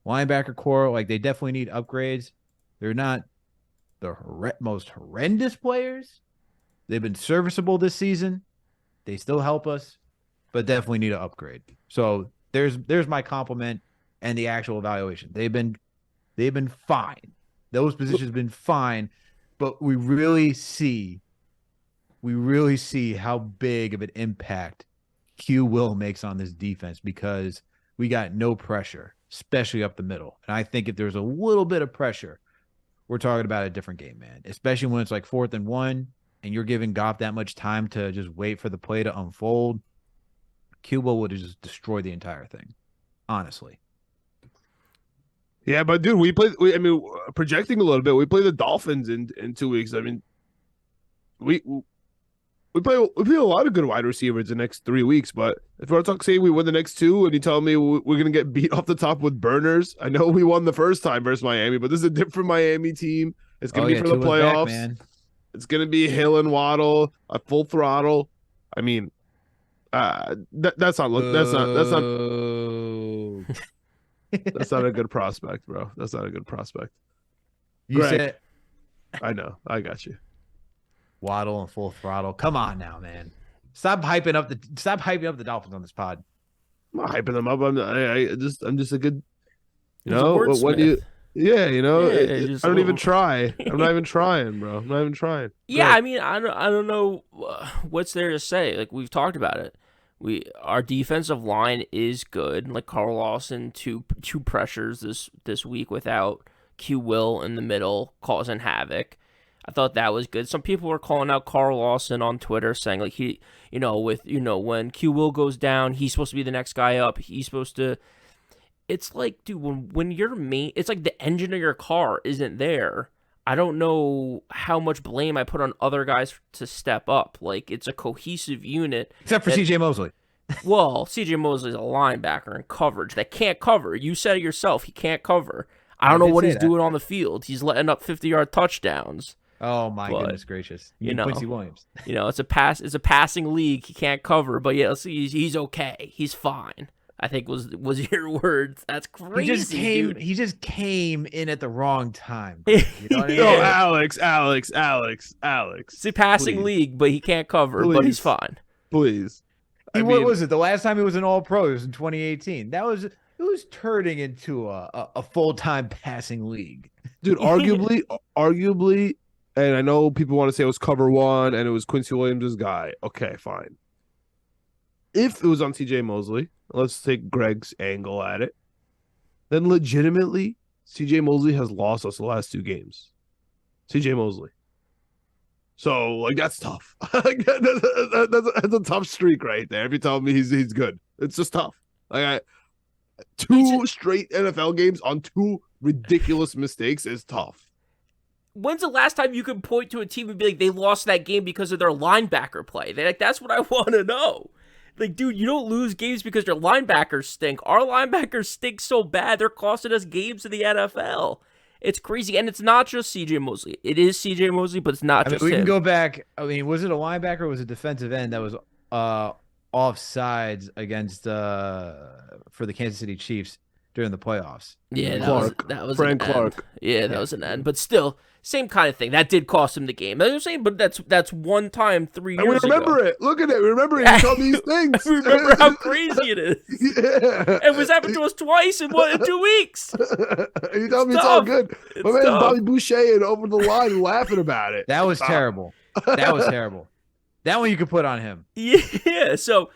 [SPEAKER 2] linebacker core, like, they definitely need upgrades. They're not the most horrendous players. They've been serviceable this season. They still help us, but definitely need an upgrade. So there's my compliment and the actual evaluation. They've been fine. Those positions have been fine, but we really see how big of an impact Q Will makes on this defense, because we got no pressure, especially up the middle. And I think if there's a little bit of pressure, we're talking about a different game, man, especially when it's like 4th and 1 and you're giving Goff that much time to just wait for the play to unfold. Q Will would have just destroyed the entire thing, honestly.
[SPEAKER 4] Yeah, but dude, projecting a little bit, we play the Dolphins in 2 weeks. I mean, we play a lot of good wide receivers the next 3 weeks, but if we're talking, say we win the next 2 and you tell me we're going to get beat off the top with burners, I know we won the first time versus Miami, but this is a different Miami team. It's going to be for the playoffs. Back, man. It's going to be Hill and Waddle at full throttle. I mean, that's not a good prospect, bro. That's not a good prospect.
[SPEAKER 2] You said,
[SPEAKER 4] I know. I got you.
[SPEAKER 2] Waddle and full throttle. Come on now, man. Stop hyping up the Dolphins on this pod.
[SPEAKER 4] I'm not hyping them up. I'm just a good, you know, when Yeah,
[SPEAKER 3] Yeah, just
[SPEAKER 4] I don't
[SPEAKER 3] a
[SPEAKER 4] even
[SPEAKER 3] little-
[SPEAKER 4] try. I'm not even trying, bro. I'm not even trying.
[SPEAKER 3] Yeah,
[SPEAKER 4] Good.
[SPEAKER 3] I mean, I don't know what's there to say. Like we've talked about it. Our defensive line is good. Like Carl Lawson, two pressures this week without Q Will in the middle causing havoc. I thought that was good. Some people were calling out Carl Lawson on Twitter saying like he, when Q Will goes down, he's supposed to be the next guy up. He's supposed to. It's like, dude, when your it's like the engine of your car isn't there. I don't know how much blame I put on other guys to step up. Like, it's a cohesive unit.
[SPEAKER 2] Except for CJ Mosely.
[SPEAKER 3] Well, CJ Mosely's a linebacker in coverage that can't cover. You said it yourself. He can't cover. I don't know
[SPEAKER 2] did
[SPEAKER 3] what
[SPEAKER 2] say
[SPEAKER 3] he's
[SPEAKER 2] that.
[SPEAKER 3] doing on the field. He's letting up 50-yard touchdowns.
[SPEAKER 2] Oh my
[SPEAKER 3] But,
[SPEAKER 2] goodness gracious!
[SPEAKER 3] you know.
[SPEAKER 2] Quincy Williams.
[SPEAKER 3] It's a passing league. He can't cover. But yeah, let's see, he's okay. He's fine. I think was your words. That's crazy.
[SPEAKER 2] He just came in at the wrong time. You know what I mean?
[SPEAKER 4] No,
[SPEAKER 3] Yeah.
[SPEAKER 4] Alex.
[SPEAKER 3] It's a passing
[SPEAKER 4] Please.
[SPEAKER 3] league, but he can't cover. But he's
[SPEAKER 4] Please.
[SPEAKER 3] fine.
[SPEAKER 4] Please.
[SPEAKER 2] What was it? The last time he was an All Pro was in 2018. It was turning into a full-time passing league.
[SPEAKER 4] Dude, arguably, and I know people want to say it was cover one and it was Quincy Williams' guy. Okay, fine. If it was on CJ Mosely, let's take Greg's angle at it, then legitimately, CJ Mosely has lost us the last 2 games. CJ Mosely. So, like, that's tough. That's a tough streak right there. If you tell me he's good, it's just tough. Like, 2 straight NFL games on 2 ridiculous mistakes is tough.
[SPEAKER 3] When's the last time you could point to a team and be like, they lost that game because of their linebacker play? That's what I want to know. Like, dude, you don't lose games because your linebackers stink. Our linebackers stink so bad, they're costing us games in the NFL. It's crazy. And it's not just CJ Mosely. It is CJ Mosely, but it's not just
[SPEAKER 2] we
[SPEAKER 3] him.
[SPEAKER 2] can go back. I mean, was it a linebacker or was it a defensive end that was offsides against for the Kansas City Chiefs during the playoffs?
[SPEAKER 3] Yeah, that was
[SPEAKER 4] Frank
[SPEAKER 3] an end.
[SPEAKER 4] Clark.
[SPEAKER 3] Yeah, that was an end. But still, same kind of thing. That did cost him the game. I'm saying, but that's one time 3
[SPEAKER 4] And we
[SPEAKER 3] years
[SPEAKER 4] remember
[SPEAKER 3] ago.
[SPEAKER 4] it. Look at it. We remember it. You tell these things.
[SPEAKER 3] We remember how crazy it is.
[SPEAKER 4] Yeah.
[SPEAKER 3] It was happened to us twice in 2 weeks.
[SPEAKER 4] You tell me it's
[SPEAKER 3] tough.
[SPEAKER 4] all good.
[SPEAKER 3] It's
[SPEAKER 4] My man
[SPEAKER 3] tough.
[SPEAKER 4] Bobby Boucher and over the line laughing about it.
[SPEAKER 2] That was
[SPEAKER 4] Stop.
[SPEAKER 2] terrible. That was terrible. That one you could put on him.
[SPEAKER 3] Yeah, so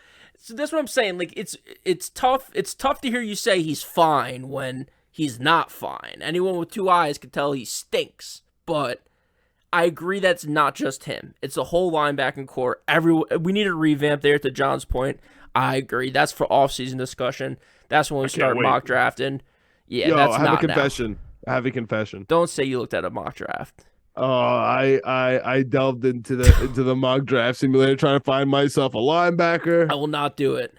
[SPEAKER 3] that's what I'm saying. Like it's tough. It's tough to hear you say he's fine when he's not fine. Anyone with 2 eyes can tell he stinks. But I agree that's not just him. It's the whole linebacking core. We need a revamp there. To John's point, I agree. That's for off-season discussion. That's when we start
[SPEAKER 4] wait.
[SPEAKER 3] mock drafting. Yeah,
[SPEAKER 4] Yo,
[SPEAKER 3] that's
[SPEAKER 4] I have
[SPEAKER 3] not
[SPEAKER 4] a confession. I have a confession.
[SPEAKER 3] now. Don't say you looked at a mock draft.
[SPEAKER 4] Oh, I delved into the mock draft simulator trying to find myself a linebacker,
[SPEAKER 3] I will not do it.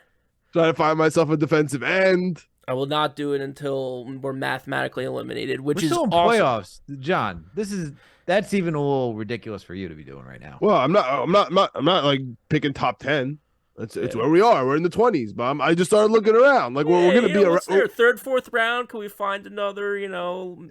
[SPEAKER 4] trying to find myself a defensive end.
[SPEAKER 3] I will not do it until we're mathematically eliminated, which
[SPEAKER 2] We're
[SPEAKER 3] is
[SPEAKER 2] still in
[SPEAKER 3] awesome.
[SPEAKER 2] playoffs, John. That's even a little ridiculous for you to be doing right now.
[SPEAKER 4] Well, I'm not like picking top 10. It's where we are. We're in the 20s, but I just started looking around. Like we're gonna be
[SPEAKER 3] what's there?
[SPEAKER 4] around.
[SPEAKER 3] 3rd, 4th round. Can we find another?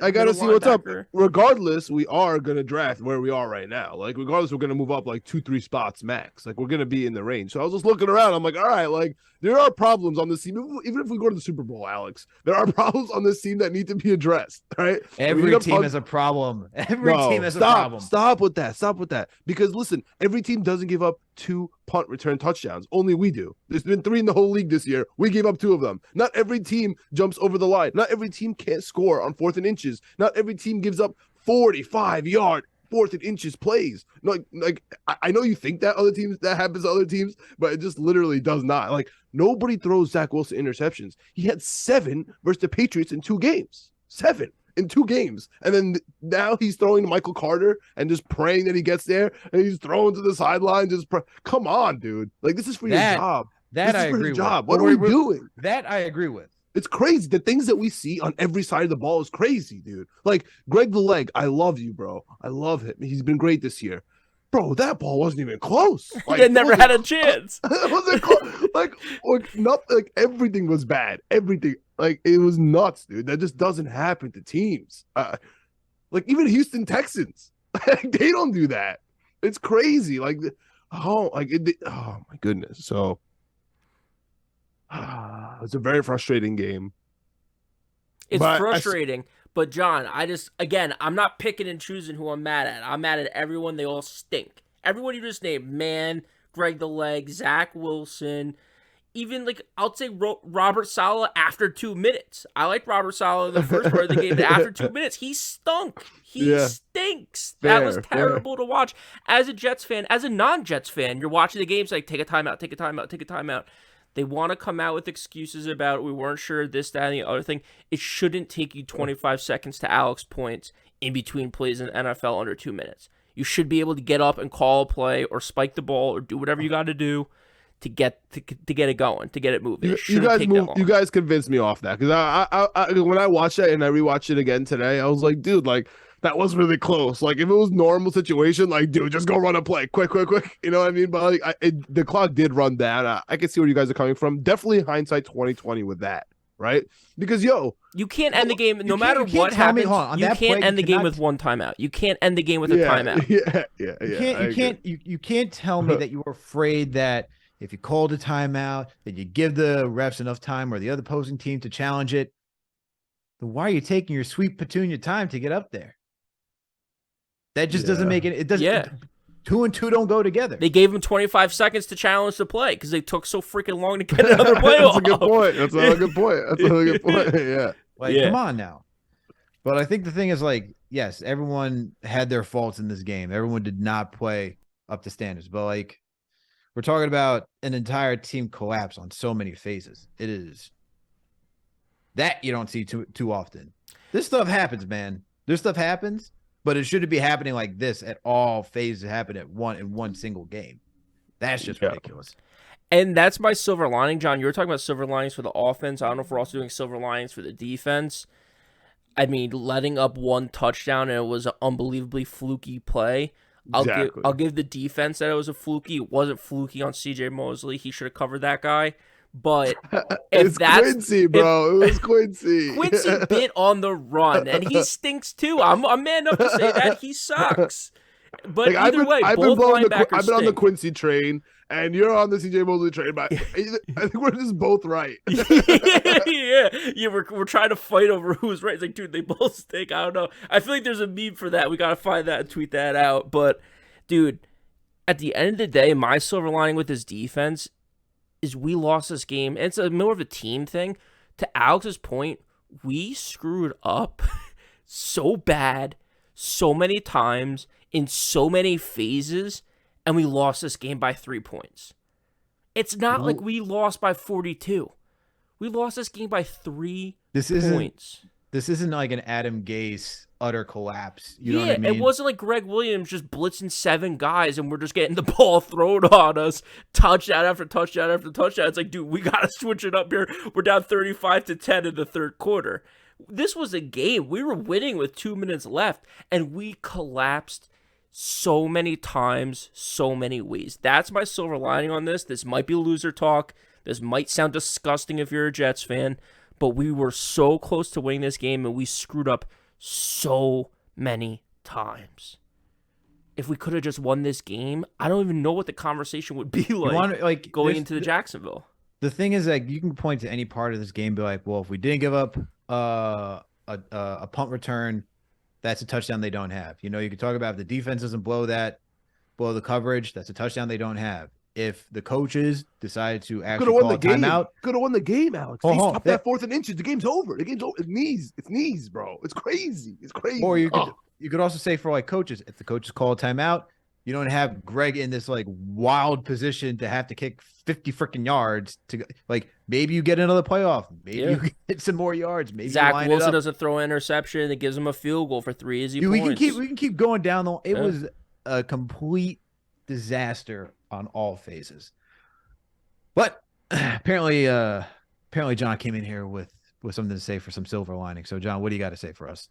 [SPEAKER 4] I gotta see what's up.
[SPEAKER 3] linebacker?
[SPEAKER 4] Regardless, we are gonna draft where we are right now. Like regardless, we're gonna move up like 2-3 spots max. Like we're gonna be in the range. So I was just looking around. I'm like, all right, like there are problems on this team. Even if we go to the Super Bowl, Alex, there are problems on this team that need to be addressed. Right?
[SPEAKER 2] Every team has a problem. Every team has a problem.
[SPEAKER 4] Stop with that. Stop with that. Because listen, every team doesn't give up 2 punt return touchdowns. Only we do. There's been 3 in the whole league this year. We gave up 2 of them. Not every team jumps over the line. Not every team can't score on 4th and inches. Not every team gives up 45-yard 4th and inches plays. Like I know you think that happens to other teams, but it just literally does not. Like nobody throws Zach Wilson interceptions. He had 7 versus the Patriots in 2 games. 7 in 2 games. And then now he's throwing to Michael Carter and just praying that he gets there, and he's throwing to the sideline. Come on, dude. Like this is for your job.
[SPEAKER 2] That I agree with.
[SPEAKER 4] What are we doing?
[SPEAKER 2] That I agree with.
[SPEAKER 4] It's crazy. The things that we see on every side of the ball is crazy, dude. Like Greg the Leg, I love you, bro. I love him. He's been great this year. Bro, that ball wasn't even close. Like,
[SPEAKER 3] They never had a chance.
[SPEAKER 4] It wasn't close. Like everything was bad. Everything. Like it was nuts, dude. That just doesn't happen to teams. Like even Houston Texans, they don't do that. It's crazy. Oh my goodness. So it's a very frustrating game.
[SPEAKER 3] It's
[SPEAKER 4] But
[SPEAKER 3] frustrating, But John, I'm not picking and choosing who I'm mad at. I'm mad at everyone. They all stink. Everyone you just named, man, Greg the Leg, Zach Wilson, even I'll say Robert Saleh after 2 minutes. I like Robert Saleh in the first part of the game, but after 2 minutes, he stunk. He stinks.
[SPEAKER 4] Fair,
[SPEAKER 3] that was terrible to watch. As a Jets fan, as a non-Jets fan, you're watching the games take a timeout, take a timeout, take a timeout. They want to come out with excuses about we weren't sure this, that, and the other thing. It shouldn't take you 25 seconds to Alex points in between plays in the NFL under 2 minutes. You should be able to get up and call a play or spike the ball or do whatever you got to do to get it going, to get it moving.
[SPEAKER 4] You guys convinced me off that because I when I watched it and I rewatched it again today, I was like, dude, that was really close. If it was normal situation, dude, just go run a play, quick. You know what I mean? But the clock did run down. I can see where you guys are coming from. Definitely hindsight 2020 with that, right? Because
[SPEAKER 3] you can't end the game no matter what happens. You can't end the game with one timeout. You can't end the game with a timeout.
[SPEAKER 2] You can't tell me that you were afraid that if you called a timeout, that you give the refs enough time or the other opposing team to challenge it. Then why are you taking your sweet petunia time to get up there? That just doesn't make it. It doesn't.
[SPEAKER 3] Yeah.
[SPEAKER 2] 2 and 2 don't go together.
[SPEAKER 3] They gave him 25 seconds to challenge the play because they took so freaking long to get another play off.
[SPEAKER 4] That's a good point. That's a good point. Yeah.
[SPEAKER 2] Come on now. But I think the thing is, yes, everyone had their faults in this game. Everyone did not play up to standards. But we're talking about an entire team collapse on so many phases. It is that you don't see too often. This stuff happens, man. This stuff happens. But it shouldn't be happening like this at all phases happen in one single game. That's just ridiculous.
[SPEAKER 3] And that's my silver lining, John. You were talking about silver linings for the offense. I don't know if we're also doing silver linings for the defense. I mean, letting up one touchdown and it was an unbelievably fluky play. I'll give the defense that it was a fluky. It wasn't fluky on CJ Mosely. He should have covered that guy. But
[SPEAKER 4] it's Quincy, bro. It was Quincy.
[SPEAKER 3] Quincy bit on the run, and he stinks too. I'm man enough to say that he sucks. But either way, both linebackers
[SPEAKER 4] I've been on the Quincy train, and you're on the CJ Mosely train. But I think we're just both right.
[SPEAKER 3] yeah. We're trying to fight over who's right. It's like, dude, they both stink. I don't know. I feel like there's a meme for that. We gotta find that and tweet that out. But, dude, at the end of the day, my silver lining with this defense is we lost this game. And it's more of a team thing. To Alex's point, we screwed up so bad, so many times, in so many phases, and we lost this game by 3 points. It's not like we lost by 42. We lost this game by 3 points.
[SPEAKER 2] This isn't like an Adam Gase utter collapse. You know what I mean?
[SPEAKER 3] It wasn't like Greg Williams just blitzing 7 guys and we're just getting the ball thrown on us, touchdown after touchdown after touchdown. It's like, dude, we got to switch it up here. We're down 35-10 in the third quarter. This was a game. We were winning with 2 minutes left, and we collapsed so many times, so many ways. That's my silver lining on this. This might be loser talk. This might sound disgusting if you're a Jets fan, but we were so close to winning this game, and we screwed up so many times. If we could have just won this game, I don't even know what the conversation would be like, going into the Jacksonville.
[SPEAKER 2] The thing is, you can point to any part of this game and be like, well, if we didn't give up a punt return, that's a touchdown they don't have. You could talk about if the defense doesn't blow the coverage, that's a touchdown they don't have. If the coaches decide to actually call a timeout,
[SPEAKER 4] could have won the game, Alex. They stopped that 4th and inches. The game's over. The game's over. It's knees, bro. It's crazy.
[SPEAKER 2] Or you could also say for coaches, if the coaches call a timeout, you don't have Greg in this wild position to have to kick 50 freaking yards to maybe you get another playoff. Maybe you get some more yards. Maybe
[SPEAKER 3] Zach Wilson doesn't throw an interception. It gives him a field goal for 3 easy points.
[SPEAKER 2] We can keep going down the. It was a complete disaster on all phases. But apparently John came in here with something to say for some silver lining. So John, what do you got to say for us?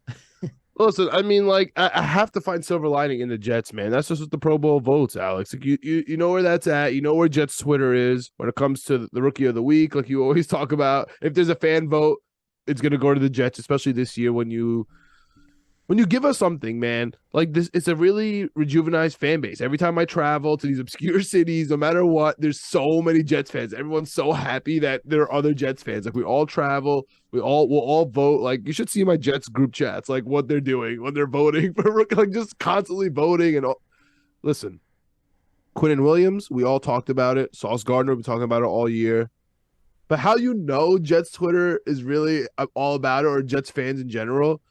[SPEAKER 4] Listen, I mean, I have to find silver lining in the Jets, man. That's just what the Pro Bowl votes, Alex. You know where that's at. You know where Jets Twitter is when it comes to the Rookie of the Week. Like you always talk about, if there's a fan vote, it's going to go to the Jets, especially this year when you when you give us something, man, like this, it's a really rejuvenized fan base. Every time I travel to these obscure cities, no matter what, there's so many Jets fans. Everyone's so happy that there are other Jets fans. Like we all travel, we'll all vote. Like you should see my Jets group chats, like what they're doing when they're voting for, like just constantly voting and all. Listen, Quinnen Williams, we all talked about it. Sauce Gardner, we've been talking about it all year. But how Jets Twitter is really all about it, or Jets fans in general,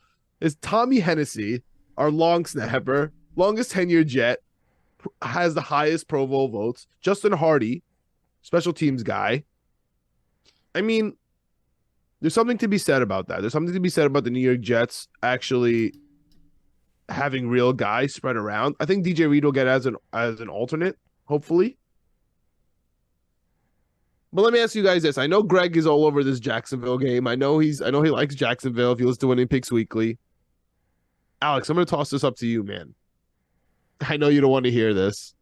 [SPEAKER 4] is Tommy Hennessy, our long snapper, longest tenured Jet, has the highest Pro Bowl votes. Justin Hardy, special teams guy. I mean, there's something to be said about that. There's something to be said about the New York Jets actually having real guys spread around. I think DJ Reed will get as an alternate, hopefully. But let me ask you guys this. I know Greg is all over this Jacksonville game. I know he likes Jacksonville if he listens to Winning Picks Weekly. Alex, I'm going to toss this up to you, man. I know you don't want to hear this.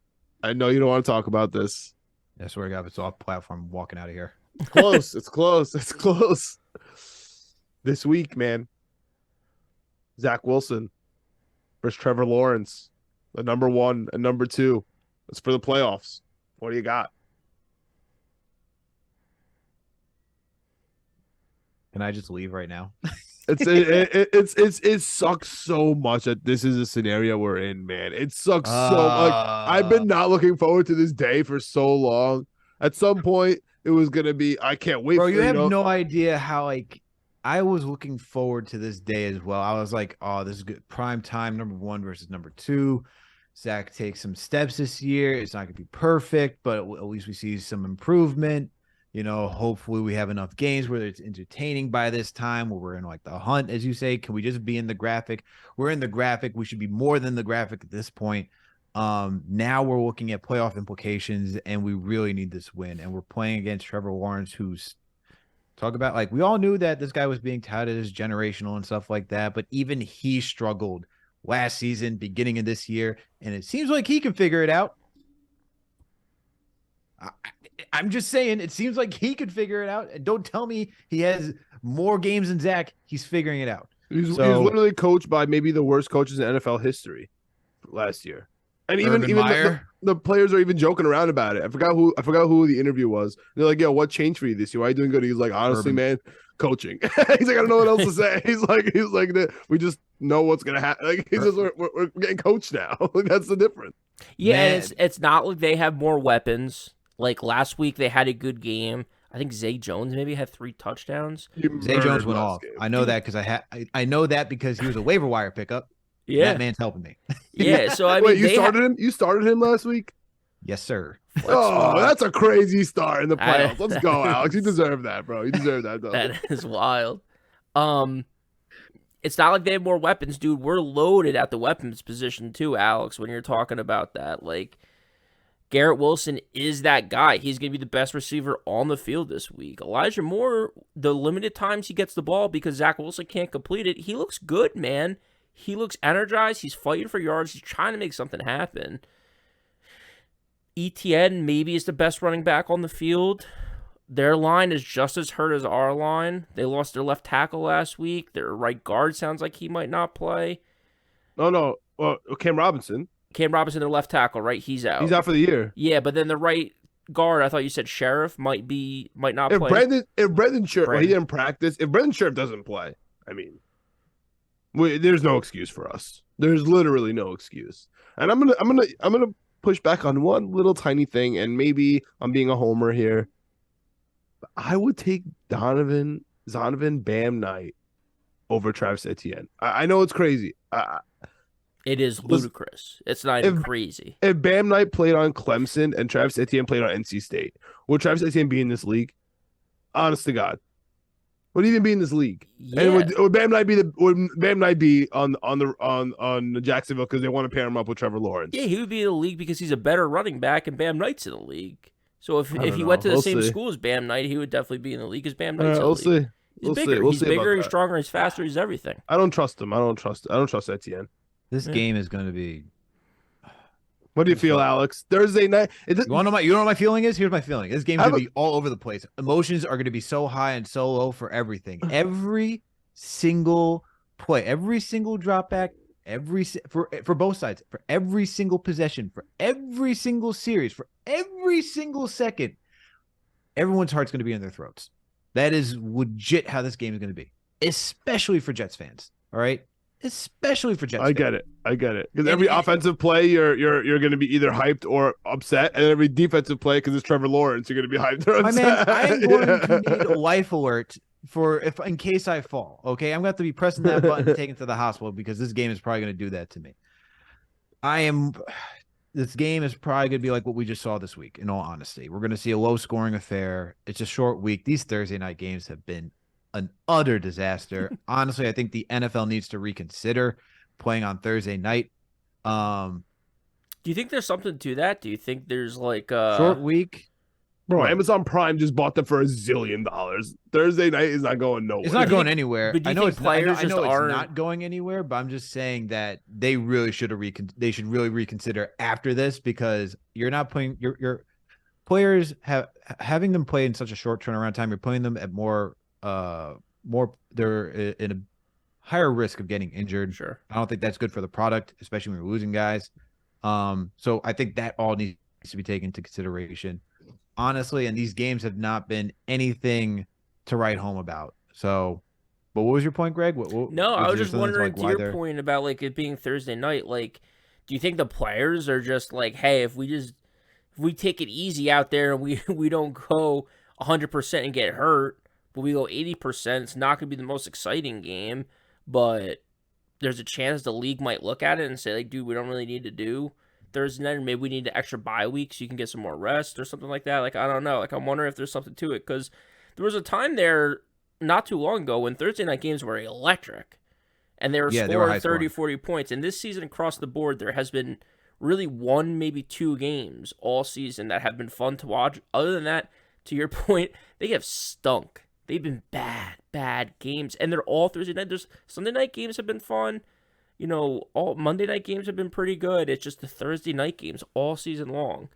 [SPEAKER 4] I know you don't want to talk about this.
[SPEAKER 2] I swear to God, if it's off platform, I'm walking out of here.
[SPEAKER 4] It's close. It's close. It's close. This week, man. Zach Wilson versus Trevor Lawrence. The number 1 and number 2. It's for the playoffs. What do you got?
[SPEAKER 2] Can I just leave right now?
[SPEAKER 4] It sucks so much that this is a scenario we're in, man. It sucks so much. I've been not looking forward to this day for so long. At some point, it was gonna be. I can't wait.
[SPEAKER 2] Bro, you have no idea how I was looking forward to this day as well. I was like, oh, this is good. Prime time, number 1 versus number 2. Zach takes some steps this year. It's not gonna be perfect, but at least we see some improvement. You know, hopefully we have enough games where it's entertaining by this time, where we're in like the hunt, as you say. Can we just be in the graphic? We're in the graphic. We should be more than the graphic at this point. Now we're looking at playoff implications, and we really need this win. And we're playing against Trevor Lawrence, who's talk about, like, we all knew that this guy was being touted as generational and stuff like that, but even he struggled last season, beginning of this year, and it seems like he can figure it out. I'm just saying, it seems like he could figure it out. Don't tell me he has more games than Zach. He's figuring it out.
[SPEAKER 4] He's literally coached by maybe the worst coaches in NFL history last year. And even the players are even joking around about it. I forgot who the interview was. They're like, "Yo, what changed for you this year? Why are you doing good?" He's like, "Honestly, man, coaching." He's like, "I don't know what else to say." He's like, we just know what's gonna happen. Like, we're getting coached now. That's the difference.
[SPEAKER 3] Yeah, it's not like they have more weapons. Like last week, they had a good game. I think Zay Jones maybe had 3 touchdowns.
[SPEAKER 2] Zay Jones went off. I know that because I know that because he was a waiver wire pickup.
[SPEAKER 3] Yeah,
[SPEAKER 2] that man's helping me.
[SPEAKER 3] Yeah, so I mean,
[SPEAKER 4] wait, you started him? You started him last week?
[SPEAKER 2] Yes, sir.
[SPEAKER 4] That's a crazy start in the playoffs. Let's go, Alex. You deserve that, bro. You deserve that, though.
[SPEAKER 3] That is wild. It's not like they have more weapons, dude. We're loaded at the weapons position too, Alex. When you're talking about that, like, Garrett Wilson is that guy. He's going to be the best receiver on the field this week. Elijah Moore, the limited times he gets the ball because Zach Wilson can't complete it, he looks good, man. He looks energized. He's fighting for yards. He's trying to make something happen. ETN maybe is the best running back on the field. Their line is just as hurt as our line. They lost their left tackle last week. Their right guard sounds like he might not play.
[SPEAKER 4] No. Well, Cam Robinson,
[SPEAKER 3] their left tackle, right? He's out.
[SPEAKER 4] He's out for the year.
[SPEAKER 3] Yeah, but then the right guard, I thought you said Sheriff might not play.
[SPEAKER 4] If Brendan Sheriff, well, he didn't practice. If Brendan Sheriff doesn't play, I mean, there's no excuse for us. There's literally no excuse. And I'm gonna push back on one little tiny thing, and maybe I'm being a homer here. But I would take Zonovan Bam Knight over Travis Etienne. I know it's crazy.
[SPEAKER 3] It is ludicrous. It's not even crazy.
[SPEAKER 4] If Bam Knight played on Clemson and Travis Etienne played on NC State, would Travis Etienne be in this league? Honest to God. Would he even be in this league?
[SPEAKER 3] Yeah.
[SPEAKER 4] And would Bam Knight be on Jacksonville because they want to pair him up with Trevor Lawrence?
[SPEAKER 3] Yeah, he would be in the league because he's a better running back, and Bam Knight's in the league. So if he went to the same school as Bam Knight, he would definitely be in the league because Bam Knight's in the league.
[SPEAKER 4] See.
[SPEAKER 3] He's bigger. He's bigger. He's stronger. He's faster. He's everything.
[SPEAKER 4] I don't trust him. I don't trust Etienne.
[SPEAKER 2] This game is going to be.
[SPEAKER 4] What do you feel, Alex? Thursday night.
[SPEAKER 2] You want to know what my feeling is? Here's my feeling. This game's going to be all over the place. Emotions are going to be so high and so low for everything. Every single play every single drop back, for both sides, for every single possession, for every single series, for every single second, everyone's heart's going to be in their throats. That is legit how this game is going to be, especially for Jets fans. All right, especially for Jets.
[SPEAKER 4] I get it. Because every offensive play, you're going to be either hyped or upset, and every defensive play, because it's Trevor Lawrence, you're going to be hyped or upset.
[SPEAKER 2] My man, I am going to need a life alert in case I fall. Okay, I'm going to have to be pressing that button and taken to the hospital because this game is probably going to do that to me. This game is probably going to be like what we just saw this week. In all honesty, we're going to see a low scoring affair. It's a short week. These Thursday night games have been an utter disaster. Honestly, I think the NFL needs to reconsider playing on Thursday night.
[SPEAKER 3] Do you think there's something to that? Do you think there's like
[SPEAKER 2] short week?
[SPEAKER 4] Bro, Amazon Prime just bought them for $1 zillion. Thursday night is not going nowhere.
[SPEAKER 2] It's not going anywhere.
[SPEAKER 3] But
[SPEAKER 2] I know it's not going anywhere, but I'm just saying that they really should really reconsider after this, because you're not playing your players having them play in such a short turnaround time. You're putting them at more they're in a higher risk of getting injured.
[SPEAKER 3] Sure.
[SPEAKER 2] I don't think that's good for the product, especially when we're losing guys. So I think that all needs to be taken into consideration. Honestly, and these games have not been anything to write home about. So, but what was your point, Greg?
[SPEAKER 3] No, I was just wondering to your point about like it being Thursday night. Like, do you think the players are just like, hey, if we take it easy out there and we don't go 100% and get hurt, but we go 80%, it's not going to be the most exciting game, but there's a chance the league might look at it and say, like, dude, we don't really need to do Thursday night, or maybe we need an extra bye week so you can get some more rest or something like that. Like, I don't know. Like, I'm wondering if there's something to it, because there was a time there not too long ago when Thursday night games were electric, and they were scoring 30, 40 points. And this season across the board, there has been really one, maybe two games all season that have been fun to watch. Other than that, to your point, they have stunk. They've been bad games, and they're all Thursday night. There's Sunday night games have been fun. You know, all Monday night games have been pretty good. It's just the Thursday night games all season long.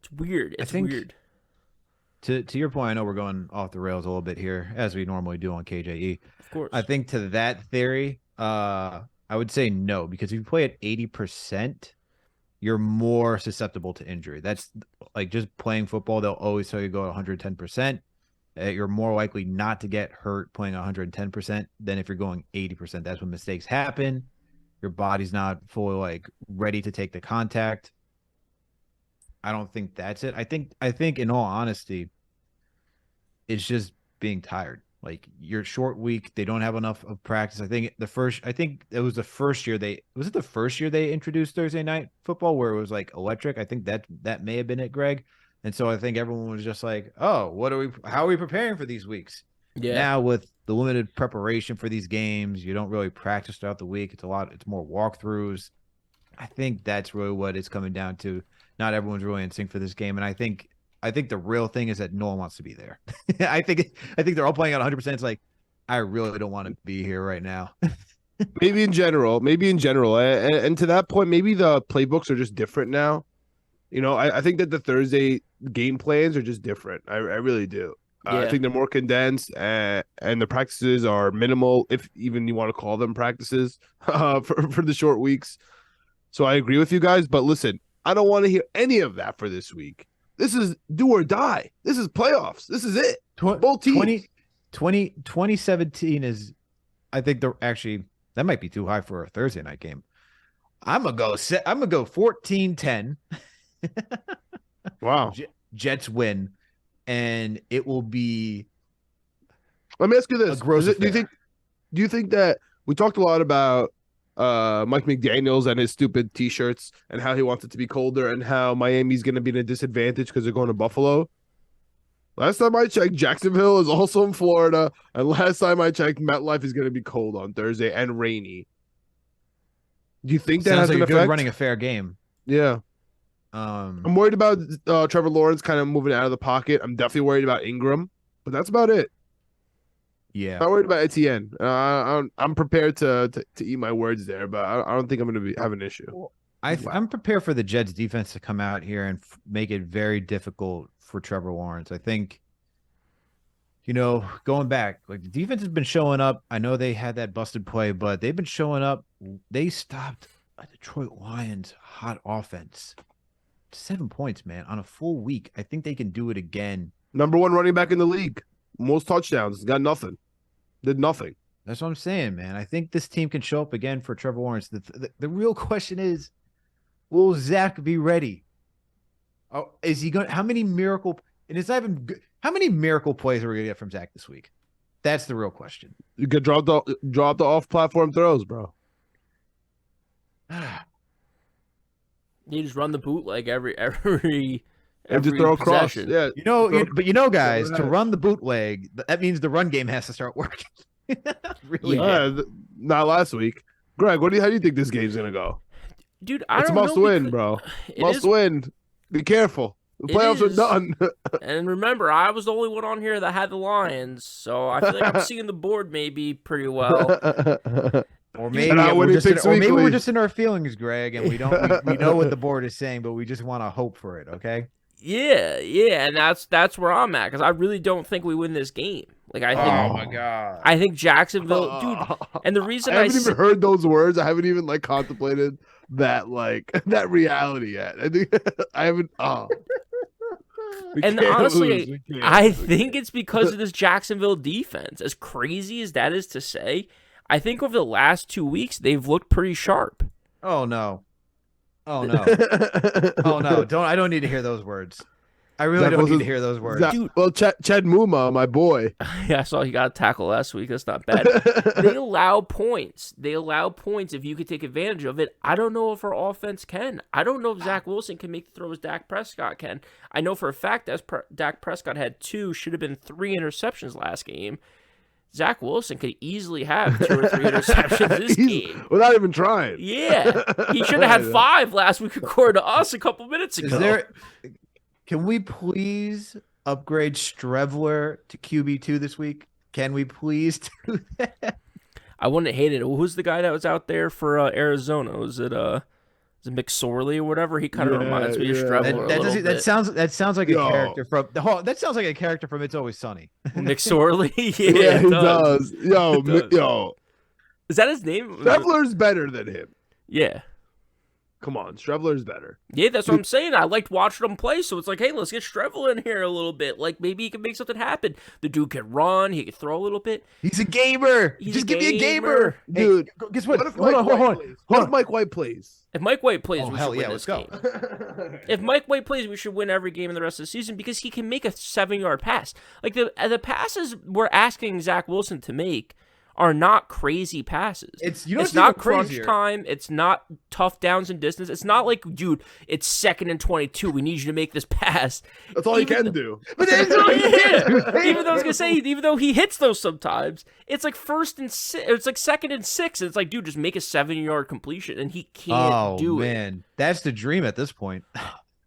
[SPEAKER 3] It's weird. It's weird.
[SPEAKER 2] To your point, I know we're going off the rails a little bit here, as we normally do on KJE.
[SPEAKER 3] Of course.
[SPEAKER 2] I think to that theory, I would say no, because if you play at 80%, you're more susceptible to injury. That's like just playing football. They'll always tell you go 110%. You're more likely not to get hurt playing 110% than if you're going 80%. That's when mistakes happen. Your body's not fully like ready to take the contact. I don't think that's it. I think in all honesty, it's just being tired. Like, you're short week. They don't have enough of practice. I think it was the first year they introduced Thursday night football where it was like electric. I think that may have been it, Greg. And so I think everyone was just like, oh, how are we preparing for these weeks?
[SPEAKER 3] Yeah.
[SPEAKER 2] Now with the limited preparation for these games, you don't really practice throughout the week. It's more walkthroughs. I think that's really what it's coming down to. Not everyone's really in sync for this game. And I think the real thing is that no one wants to be there. I think they're all playing at 100%. It's like, I really don't want to be here right now.
[SPEAKER 4] Maybe in general. And to that point, maybe the playbooks are just different now. You know, I think that the Thursday game plans are just different. I really do.
[SPEAKER 3] Yeah.
[SPEAKER 4] I think they're more condensed, and the practices are minimal, if even you want to call them practices, for the short weeks. So I agree with you guys. But listen, I don't want to hear any of that for this week. This is do or die. This is playoffs. This is it. Both teams.
[SPEAKER 2] 2017 is, I think that might be too high for a Thursday night game. I'm gonna go 14-10.
[SPEAKER 4] Wow.
[SPEAKER 2] Jets win, and it will be.
[SPEAKER 4] Let me ask you this: do you think that we talked a lot about Mike McDaniels and his stupid T-shirts and how he wants it to be colder and how Miami's going to be in a disadvantage because they're going to Buffalo? Last time I checked, Jacksonville is also in Florida, and last time I checked, MetLife is going to be cold on Thursday and rainy. Do you think that has an effect?
[SPEAKER 2] Running a fair game.
[SPEAKER 4] Yeah. I'm worried about Trevor Lawrence kind of moving out of the pocket. I'm definitely worried about Ingram, but that's about it.
[SPEAKER 2] Yeah.
[SPEAKER 4] I'm not worried about Etienne. I'm prepared to eat my words there, but I don't think I'm going to have an issue.
[SPEAKER 2] I'm prepared for the Jets defense to come out here and make it very difficult for Trevor Lawrence. I think going back, like the defense has been showing up. I know they had that busted play, but they've been showing up. They stopped a Detroit Lions hot offense. 7 points, man, on a full week. I think they can do it again.
[SPEAKER 4] Number 1 running back in the league. Most touchdowns. Got nothing. Did nothing.
[SPEAKER 2] That's what I'm saying, man. I think this team can show up again for Trevor Lawrence. The real question is, will Zach be ready? Oh, is he going? How many miracle? And it's not even good. How many miracle plays are we gonna get from Zach this week? That's the real question.
[SPEAKER 4] You could drop the off-platform throws, bro.
[SPEAKER 3] You just run the bootleg every
[SPEAKER 4] And just throw across.
[SPEAKER 3] possession.
[SPEAKER 4] Yeah.
[SPEAKER 2] Guys, to run the bootleg, that means the run game has to start working. Really?
[SPEAKER 3] Yeah.
[SPEAKER 4] Not last week. Greg, how do you think this game's gonna go?
[SPEAKER 3] Dude, I
[SPEAKER 4] It's
[SPEAKER 3] don't know.
[SPEAKER 4] must win, bro. Must win. Be careful. The playoffs are done.
[SPEAKER 3] And remember, I was the only one on here that had the Lions, so I feel like I'm seeing the board maybe pretty well.
[SPEAKER 2] Or maybe
[SPEAKER 4] not
[SPEAKER 2] we're
[SPEAKER 4] winning
[SPEAKER 2] just in,
[SPEAKER 4] picks
[SPEAKER 2] or maybe we're
[SPEAKER 4] weekly.
[SPEAKER 2] just in our feelings, Greg, and we know what the board is saying, but we just want to hope for it. Okay.
[SPEAKER 3] Yeah, and that's where I'm at because I really don't think we win this game. Like I think,
[SPEAKER 2] Oh my god.
[SPEAKER 3] I think Jacksonville, dude. And the reason
[SPEAKER 4] I haven't even heard those words. I haven't even contemplated that that reality yet. I think I haven't. We
[SPEAKER 3] And
[SPEAKER 4] can't
[SPEAKER 3] honestly,
[SPEAKER 4] lose. We can't.
[SPEAKER 3] I think it's because of this Jacksonville defense. As crazy as that is to say, I think over the last 2 weeks they've looked pretty sharp.
[SPEAKER 2] Oh no. Oh no. Oh no. I don't need to hear those words. I really
[SPEAKER 4] Zach
[SPEAKER 2] don't need
[SPEAKER 4] Wilson-
[SPEAKER 2] to hear those words.
[SPEAKER 3] Dude.
[SPEAKER 4] Well, Chad Muma, my boy.
[SPEAKER 3] Yeah, I saw he got a tackle last week. That's not bad. They allow points. They allow points if you could take advantage of it. I don't know if our offense can. I don't know if Zach Wilson can make the throws Dak Prescott can. I know for a fact that Dak Prescott had 2, should have been 3 interceptions last game. Zach Wilson could easily have 2 or 3 interceptions this game.
[SPEAKER 4] Without even trying.
[SPEAKER 3] Yeah, he should have had 5 last week, according to us a couple minutes ago.
[SPEAKER 2] Can we please upgrade Strevler to QB2 this week? Can we please do that?
[SPEAKER 3] I wouldn't hate it. Who's the guy that was out there for Arizona? Was it McSorley or whatever? He kind of reminds me of Strevler a little bit.
[SPEAKER 2] That sounds like a character from that sounds like a character from It's Always Sunny.
[SPEAKER 3] McSorley?
[SPEAKER 4] Yeah,
[SPEAKER 3] it
[SPEAKER 4] he
[SPEAKER 3] does.
[SPEAKER 4] does. Yo,
[SPEAKER 3] It does.
[SPEAKER 4] yo.
[SPEAKER 3] Is that his name?
[SPEAKER 4] Strevler's better than him.
[SPEAKER 3] Yeah.
[SPEAKER 4] Come on, Strevler's better.
[SPEAKER 3] Yeah, that's what I'm saying. I liked watching him play, so it's like, hey, let's get Strevler in here a little bit. Like, maybe he can make something happen. The dude can run. He can throw a little bit.
[SPEAKER 2] He's a gamer. Just give me a gamer.
[SPEAKER 4] Dude,
[SPEAKER 2] Hey, guess what?
[SPEAKER 4] What if Mike White plays?
[SPEAKER 3] If Mike White plays,
[SPEAKER 2] Oh,
[SPEAKER 3] we
[SPEAKER 2] hell
[SPEAKER 3] should win
[SPEAKER 2] yeah,
[SPEAKER 3] this
[SPEAKER 2] let's
[SPEAKER 3] game. If Mike White plays, we should win every game in the rest of the season because he can make a 7-yard pass. Like, the passes we're asking Zach Wilson to make are not crazy passes.
[SPEAKER 2] It's
[SPEAKER 3] not crunch time. It's not tough downs and distance. It's not like, dude, it's 2nd and 22. We need you to make this pass.
[SPEAKER 4] That's all he can do.
[SPEAKER 2] But that's all he
[SPEAKER 3] Yeah. Even though I was gonna say, even though he hits those sometimes, it's like 1st and 6. It's like 2nd and 6. And it's like, dude, just make a 7-yard completion, and he can't do it.
[SPEAKER 2] Oh man, that's the dream at this point.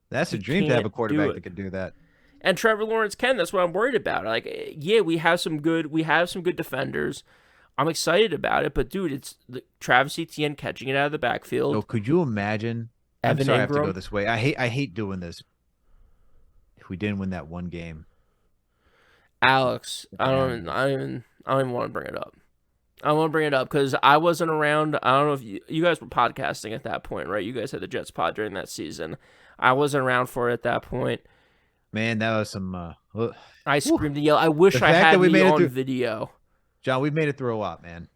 [SPEAKER 2] That's a dream to have a quarterback that can do that.
[SPEAKER 3] And Trevor Lawrence can. That's what I'm worried about. Like, yeah, we have some good defenders. I'm excited about it, but dude, it's Travis Etienne catching it out of the backfield.
[SPEAKER 2] Oh, could you imagine?
[SPEAKER 3] Evan
[SPEAKER 2] I'm sorry I have to
[SPEAKER 3] Ingram?
[SPEAKER 2] go this way. I hate doing this. If we didn't win that one game,
[SPEAKER 3] Alex, I don't even want to bring it up. I want to bring it up because I wasn't around. I don't know if you guys were podcasting at that point, right? You guys had the Jets pod during that season. I wasn't around for it at that point.
[SPEAKER 2] man, that was some.
[SPEAKER 3] I screamed and yelled. I wish
[SPEAKER 2] The
[SPEAKER 3] I
[SPEAKER 2] fact
[SPEAKER 3] had
[SPEAKER 2] that we
[SPEAKER 3] me
[SPEAKER 2] made it
[SPEAKER 3] on
[SPEAKER 2] through-
[SPEAKER 3] video.
[SPEAKER 2] John, we've made it through a lot, man.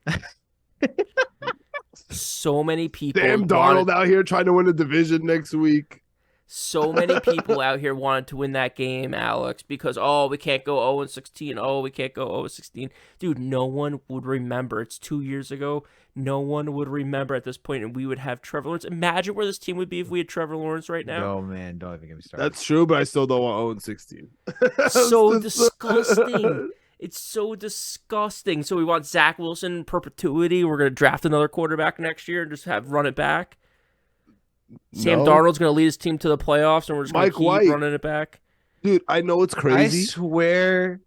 [SPEAKER 3] So many people.
[SPEAKER 4] Damn, Darnold out here trying to win a division next week.
[SPEAKER 3] So many people out here wanted to win that game, Alex, because, we can't go 0-16. Oh, we can't go 0-16. Dude, no one would remember. It's 2 years ago. No one would remember at this point, and we would have Trevor Lawrence. Imagine where this team would be if we had Trevor Lawrence right now.
[SPEAKER 2] Oh man, don't even get me started.
[SPEAKER 4] That's true, but I still don't want 0-16.
[SPEAKER 3] So disgusting. It's so disgusting. So we want Zach Wilson in perpetuity. We're going to draft another quarterback next year and just run it back. Sam
[SPEAKER 4] No.
[SPEAKER 3] Darnold's going to lead his team to the playoffs, and we're just going
[SPEAKER 4] Mike
[SPEAKER 3] to keep
[SPEAKER 4] White.
[SPEAKER 3] running it back.
[SPEAKER 4] Dude, I know it's
[SPEAKER 2] I
[SPEAKER 4] crazy.
[SPEAKER 2] swear,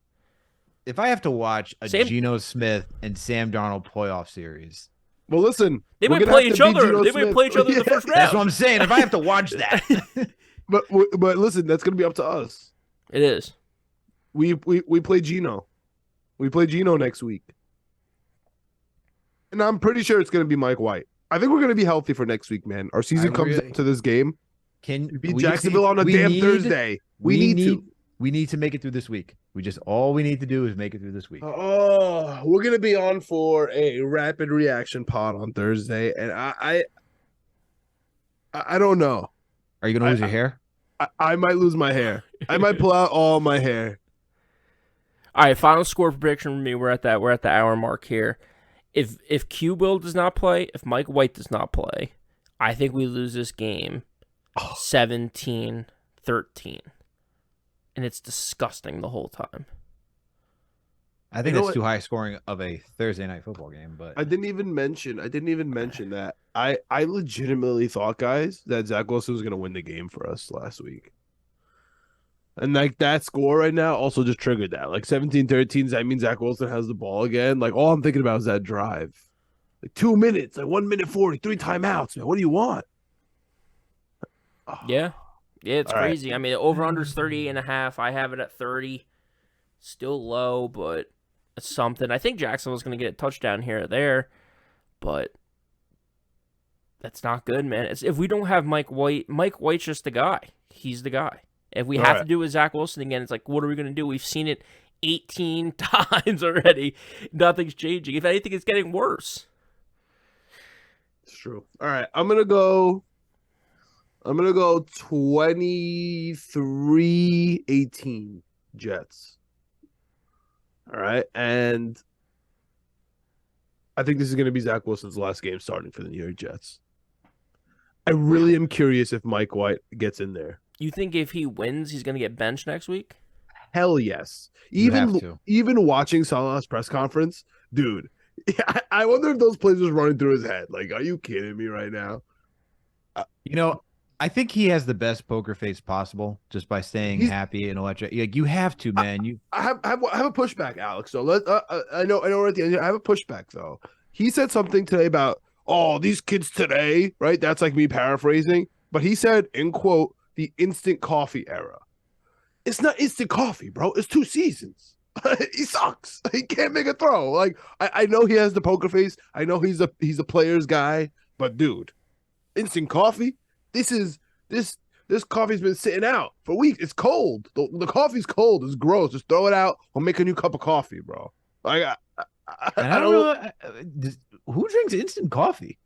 [SPEAKER 2] if I have to watch a
[SPEAKER 3] Sam-
[SPEAKER 2] Geno Smith and Sam Darnold playoff series,
[SPEAKER 4] Well, listen.
[SPEAKER 3] They
[SPEAKER 4] we're
[SPEAKER 3] might
[SPEAKER 4] gonna
[SPEAKER 3] play
[SPEAKER 4] have
[SPEAKER 3] each
[SPEAKER 4] to beat
[SPEAKER 3] other.
[SPEAKER 4] Geno
[SPEAKER 3] They might
[SPEAKER 4] Smith.
[SPEAKER 3] play each other in the first
[SPEAKER 2] that's what
[SPEAKER 3] round.
[SPEAKER 2] I'm saying. If I have to watch that,
[SPEAKER 4] But listen, that's gonna be up to us.
[SPEAKER 3] It is.
[SPEAKER 4] We play Geno. We play Geno next week. And I'm pretty sure it's going to be Mike White. I think we're going to be healthy for next week, man. Our season comes down to this game. We beat Jacksonville on a damn Thursday. We
[SPEAKER 2] need to make it through this week. All we need to do is make it through this week.
[SPEAKER 4] Oh, we're going to be on for a rapid reaction pod on Thursday. And I don't know.
[SPEAKER 2] Are you going to lose your hair?
[SPEAKER 4] I might lose my hair. I might pull out all my hair.
[SPEAKER 3] All right, final score prediction for me. We're at the hour mark here. If Q-Will does not play, if Mike White does not play, I think we lose this game 17-13. And it's disgusting the whole time.
[SPEAKER 2] I think that's too high scoring of a Thursday night football game, but
[SPEAKER 4] I didn't even mention that. I legitimately thought, guys, that Zach Wilson was going to win the game for us last week. And like that score right now also just triggered that. Like 17-13, does that mean Zach Wilson has the ball again? Like all I'm thinking about is that drive. Like 2 minutes, like 1 minute 40, 3 timeouts, man. What do you want?
[SPEAKER 3] Oh. Yeah, it's all crazy. Right. I mean, over-under's 38.5. I have it at 30. Still low, but it's something. I think Jacksonville's going to get a touchdown here or there, but that's not good, man. If we don't have Mike White's just the guy. He's the guy. If we have to do it with Zach Wilson again, it's like, what are we going to do? We've seen it 18 times already. Nothing's changing. If anything, it's getting worse.
[SPEAKER 4] It's true. All right, I'm gonna go 23-18 Jets. All right, and I think this is gonna be Zach Wilson's last game starting for the New York Jets. I really am curious if Mike White gets in there.
[SPEAKER 3] You think if he wins, he's gonna get benched next week?
[SPEAKER 4] Hell yes. Even watching Salah's press conference, dude. I wonder if those plays was running through his head. Like, are you kidding me right now?
[SPEAKER 2] I think he has the best poker face possible just by staying happy and electric. Like, you have to, man. I have
[SPEAKER 4] a pushback, Alex. So I know we're at the end. I have a pushback though. He said something today about these kids today, right? That's like me paraphrasing, but he said in quote the instant coffee era. It's not instant coffee, bro. It's 2 seasons. He sucks. He can't make a throw. Like I know he has the poker face. I know he's a player's guy, but dude, instant coffee. This coffee's been sitting out for weeks. It's cold. The coffee's cold. It's gross. Just throw it out or make a new cup of coffee, bro. Like I don't know.
[SPEAKER 2] Who drinks instant coffee?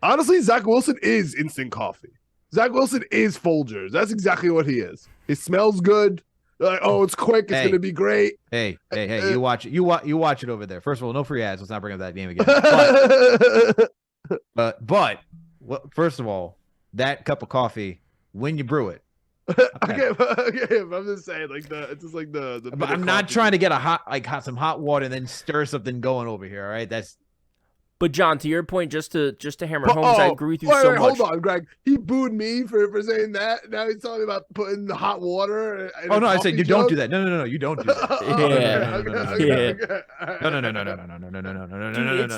[SPEAKER 4] Honestly, Zach Wilson is instant coffee. Zach Wilson is Folgers. That's exactly what he is. It smells good. Like, it's quick. It's gonna be great.
[SPEAKER 2] Hey! You watch it. You watch it over there. First of all, no free ads. Let's not bring up that name again. But first of all, that cup of coffee when you brew it.
[SPEAKER 4] Okay, I'm just saying, like it's just like the.
[SPEAKER 2] But I'm not trying to get some hot water and then stir something going over here. All right, that's.
[SPEAKER 3] But John, to your point, just to hammer home, I agree with you so much.
[SPEAKER 4] Hold on, Greg. He booed me for saying that. Now he's talking about putting the hot water.
[SPEAKER 2] I said you don't do that. No, you don't do
[SPEAKER 3] that.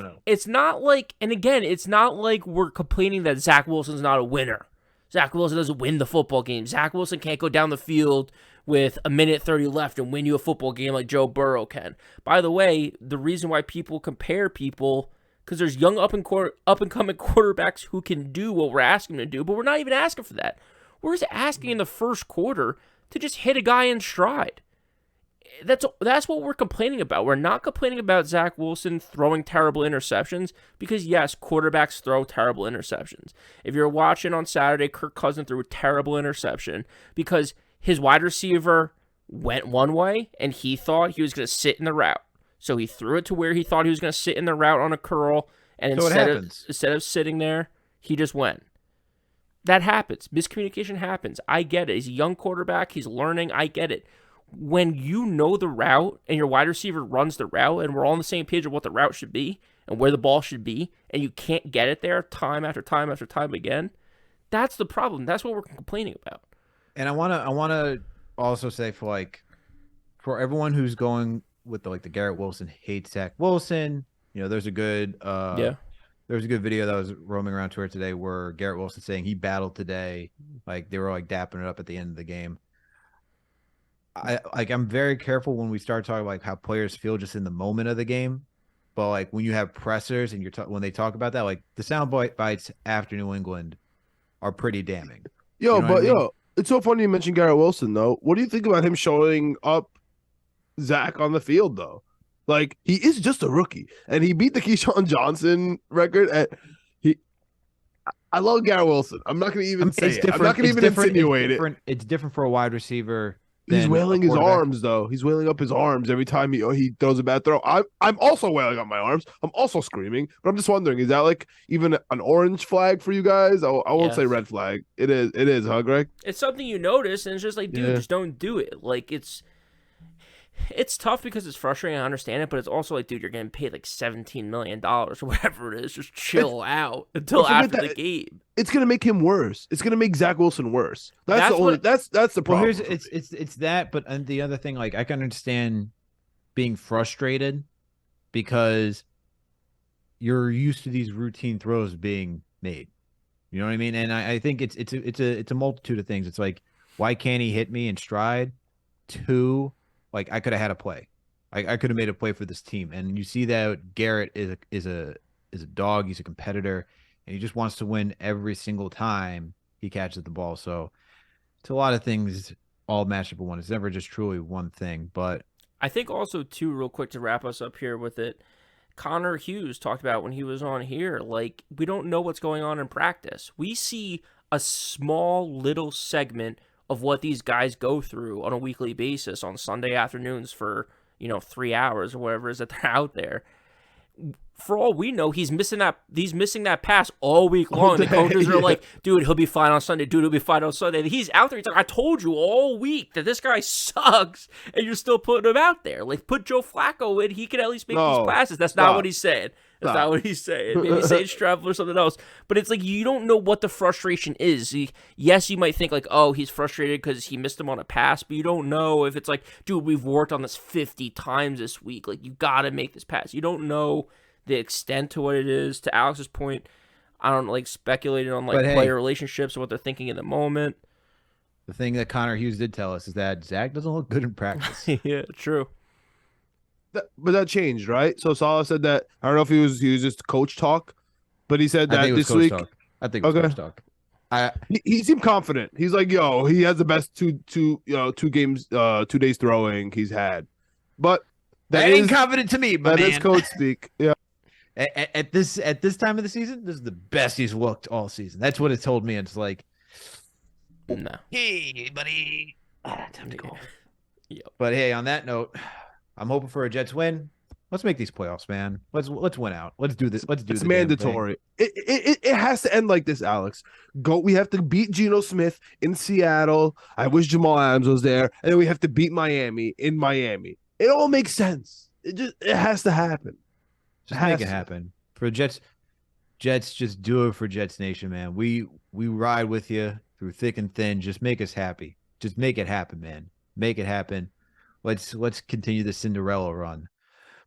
[SPEAKER 2] No.
[SPEAKER 3] It's not like, and again, it's not like we're complaining that Zach Wilson's not a winner. Zach Wilson doesn't win the football game. Zach Wilson can't go down the field with 1:30 left and win you a football game like Joe Burrow can. By the way, the reason why people compare people. Because there's young up-and-coming quarterbacks who can do what we're asking them to do, but we're not even asking for that. We're just asking in the first quarter to just hit a guy in stride. That's what we're complaining about. We're not complaining about Zach Wilson throwing terrible interceptions because, yes, quarterbacks throw terrible interceptions. If you're watching on Saturday, Kirk Cousins threw a terrible interception because his wide receiver went one way and he thought he was going to sit in the route. So he threw it to where he thought he was going to sit in the route on a curl, and instead of sitting there, he just went. That happens. Miscommunication happens. I get it. He's a young quarterback. He's learning. I get it. When you know the route and your wide receiver runs the route and we're all on the same page of what the route should be and where the ball should be, and you can't get it there time after time after time again, that's the problem. That's what we're complaining about.
[SPEAKER 2] And I wanna also say for everyone who's going with the Garrett Wilson hates Zach Wilson, there's a good there's a good video that was roaming around Twitter today where Garrett Wilson saying he battled today, like they were dapping it up at the end of the game. I'm very careful when we start talking like how players feel just in the moment of the game. But like when you have pressers and when they talk about that, like the sound bites after New England are pretty damning.
[SPEAKER 4] Yo,
[SPEAKER 2] You know what I
[SPEAKER 4] but
[SPEAKER 2] mean?
[SPEAKER 4] yo, it's so funny you mentioned Garrett Wilson though. What do you think about him showing up Zach on the field though? Like he is just a rookie, and he beat the Keyshawn Johnson record. At he, I love Garrett Wilson. I'm not going to even say
[SPEAKER 2] It's
[SPEAKER 4] it. I'm
[SPEAKER 2] different.
[SPEAKER 4] not going to
[SPEAKER 2] It's
[SPEAKER 4] even
[SPEAKER 2] different.
[SPEAKER 4] insinuate
[SPEAKER 2] It's
[SPEAKER 4] it.
[SPEAKER 2] different. It's different for a wide receiver
[SPEAKER 4] He's
[SPEAKER 2] than a
[SPEAKER 4] wailing his
[SPEAKER 2] quarterback.
[SPEAKER 4] arms though. He's wailing up his arms every time he throws a bad throw. I'm also wailing up my arms. I'm also screaming. But I'm just wondering, is that like even an orange flag for you guys? I won't say
[SPEAKER 3] Yes.
[SPEAKER 4] red flag. It is, huh, Greg?
[SPEAKER 3] It's something you notice, and it's just like, dude,
[SPEAKER 4] Yeah.
[SPEAKER 3] just don't do it. Like it's tough because it's frustrating. I understand it, but it's also like, dude, you're getting paid like $17 million or whatever it is. Just chill out until
[SPEAKER 4] forget
[SPEAKER 3] after the
[SPEAKER 4] that-
[SPEAKER 3] game.
[SPEAKER 4] It's gonna make him worse. It's gonna make Zach Wilson worse. That's
[SPEAKER 3] That's
[SPEAKER 4] the only.
[SPEAKER 3] what-
[SPEAKER 4] That's the
[SPEAKER 2] Well,
[SPEAKER 4] problem.
[SPEAKER 2] here's it's that, but and the other thing, like I can understand being frustrated because you're used to these routine throws being made. You know what I mean? And I think it's a multitude of things. It's like, why can't he hit me in stride? Two, like I could have had a play. I could have made a play for this team. And you see that Garrett is a dog. He's a competitor, and he just wants to win every single time he catches the ball. So it's a lot of things all matched up in one. It's never just truly one thing. But
[SPEAKER 3] I think also too, real quick to wrap us up here with it, Connor Hughes talked about when he was on here, like, we don't know what's going on in practice. We see a small little segment of what these guys go through on a weekly basis on Sunday afternoons for, 3 hours or whatever it is that they're out there. For all we know, he's missing that pass all week long. The coaches are like, dude, he'll be fine on Sunday. Dude, he'll be fine on Sunday. He's out there. He's like, I told you all week that this guy sucks, and you're still putting him out there. Like, put Joe Flacco in. He can at least make these passes. That's not what he's saying. That's not what he's saying. Maybe Sage Stravel or something else. But it's like, you don't know what the frustration is. Yes, you might think like, oh, he's frustrated because he missed him on a pass, but you don't know if it's like, dude, we've worked on this 50 times this week. Like, you got to make this pass. You don't know the extent to what it is. To Alex's point, I don't like speculating on like player relationships or what they're thinking in the moment.
[SPEAKER 2] the thing that Connor Hughes did tell us is that Zach doesn't look good in practice.
[SPEAKER 3] Yeah, true.
[SPEAKER 4] But that changed, right? So Salah said that. I don't know if he was just coach talk, but he said that this week.
[SPEAKER 2] Talk. I think it was coach talk.
[SPEAKER 4] He seemed confident. He's like, yo, he has the best two games, 2 days throwing he's had. But
[SPEAKER 2] that ain't confident to me, but
[SPEAKER 4] that is coach speak. Yeah.
[SPEAKER 2] At this time of the season, this is the best he's looked all season. That's what it told me. It's like,
[SPEAKER 3] no,
[SPEAKER 2] hey, buddy, time to go.
[SPEAKER 3] Yep.
[SPEAKER 2] But hey, on that note, I'm hoping for a Jets win. Let's make these playoffs, man. Let's win out. Let's do this. Let's do
[SPEAKER 4] It's
[SPEAKER 2] the
[SPEAKER 4] mandatory. It has to end like this, Alex. We have to beat Geno Smith in Seattle. I wish Jamal Adams was there, and then we have to beat Miami in Miami. It all makes sense. It has to happen.
[SPEAKER 2] Just make it happen for Jets. Jets, just do it for Jets Nation, man. We ride with you through thick and thin. Just make us happy. Just make it happen, man. Make it happen. Let's continue the Cinderella run.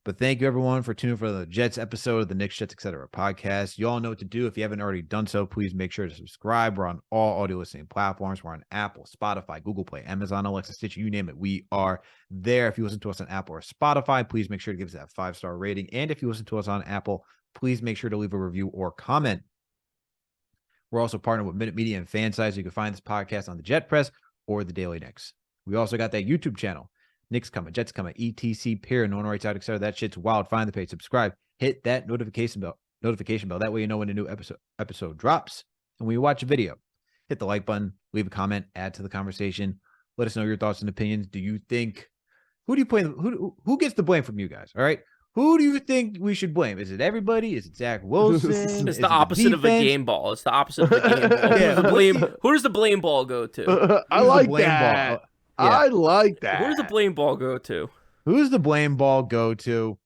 [SPEAKER 2] But thank you, everyone, for tuning for the Jets episode of the Knicks, Jets, etc. podcast. You all know what to do. If you haven't already done so, please make sure to subscribe. We're on all audio listening platforms. We're on Apple, Spotify, Google Play, Amazon, Alexa, Stitcher, you name it. We are there. If you listen to us on Apple or Spotify, please make sure to give us that 5-star rating. And if you listen to us on Apple, please make sure to leave a review or comment. We're also partnered with Minute Media and Fanside, so you can find this podcast on the Jet Press or the Daily Knicks. We also got that YouTube channel. Knicks coming, Jets coming, ETC, Pier, no one writes out, etc. That shit's wild. Find the page, subscribe, hit that notification bell. That way you know when a new episode drops. And when you watch a video, hit the like button, leave a comment, add to the conversation. Let us know your thoughts and opinions. Do you think who gets the blame from you guys? All right. Who do you think we should blame? Is it everybody? Is it Zach Wilson?
[SPEAKER 3] It's the opposite of a game ball. It's the opposite of a game ball.
[SPEAKER 2] Yeah,
[SPEAKER 3] who does the blame ball go to?
[SPEAKER 4] I like that.
[SPEAKER 2] Yeah.
[SPEAKER 4] I like that.
[SPEAKER 3] Who does the blame ball go to?
[SPEAKER 2] Who's the blame ball go to?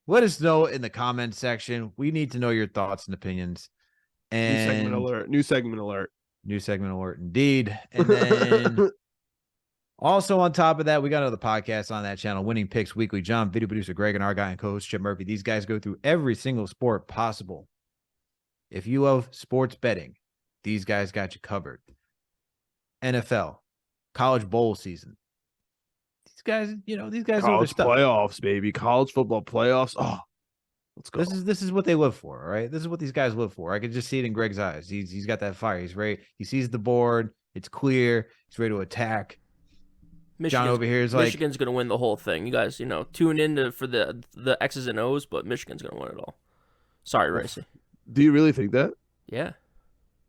[SPEAKER 2] Let us know in the comment section. We need to know your thoughts and opinions. And
[SPEAKER 4] New segment alert.
[SPEAKER 2] New segment alert, indeed. And then also on top of that, we got another podcast on that channel, Winning Picks Weekly. John, video producer Greg, and our guy and co-host Chip Murphy. These guys go through every single sport possible. If you love sports betting, these guys got you covered. NFL, college bowl season, guys, you know, these guys know their
[SPEAKER 4] College
[SPEAKER 2] stuff.
[SPEAKER 4] playoffs, baby. College football playoffs. Oh, let's go.
[SPEAKER 2] This is what they live for, all right? This is what these guys live for. I can just see it in Greg's eyes. He's got that fire. He's ready. He sees the board. It's clear. He's ready to attack. John over here is like,
[SPEAKER 3] Michigan's going to win the whole thing. You guys, you know, tune in for the X's and O's, but Michigan's going to win it all. Sorry, Ricey.
[SPEAKER 4] Do you really think that?
[SPEAKER 3] Yeah.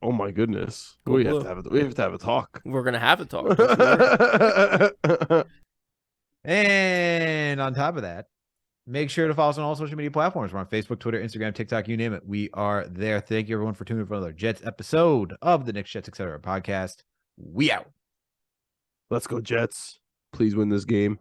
[SPEAKER 4] Oh my goodness.
[SPEAKER 3] Go
[SPEAKER 4] We
[SPEAKER 3] blue.
[SPEAKER 4] have to have a talk.
[SPEAKER 3] We're going to have a talk.
[SPEAKER 2] and on top of that, make sure to follow us on all social media platforms. We're on Facebook, Twitter, Instagram, TikTok, you name it. We are there. Thank you, everyone, for tuning in for another Jets episode of the Knicks, Jets, etc. podcast. We out.
[SPEAKER 4] Let's go, Jets. Please win this game.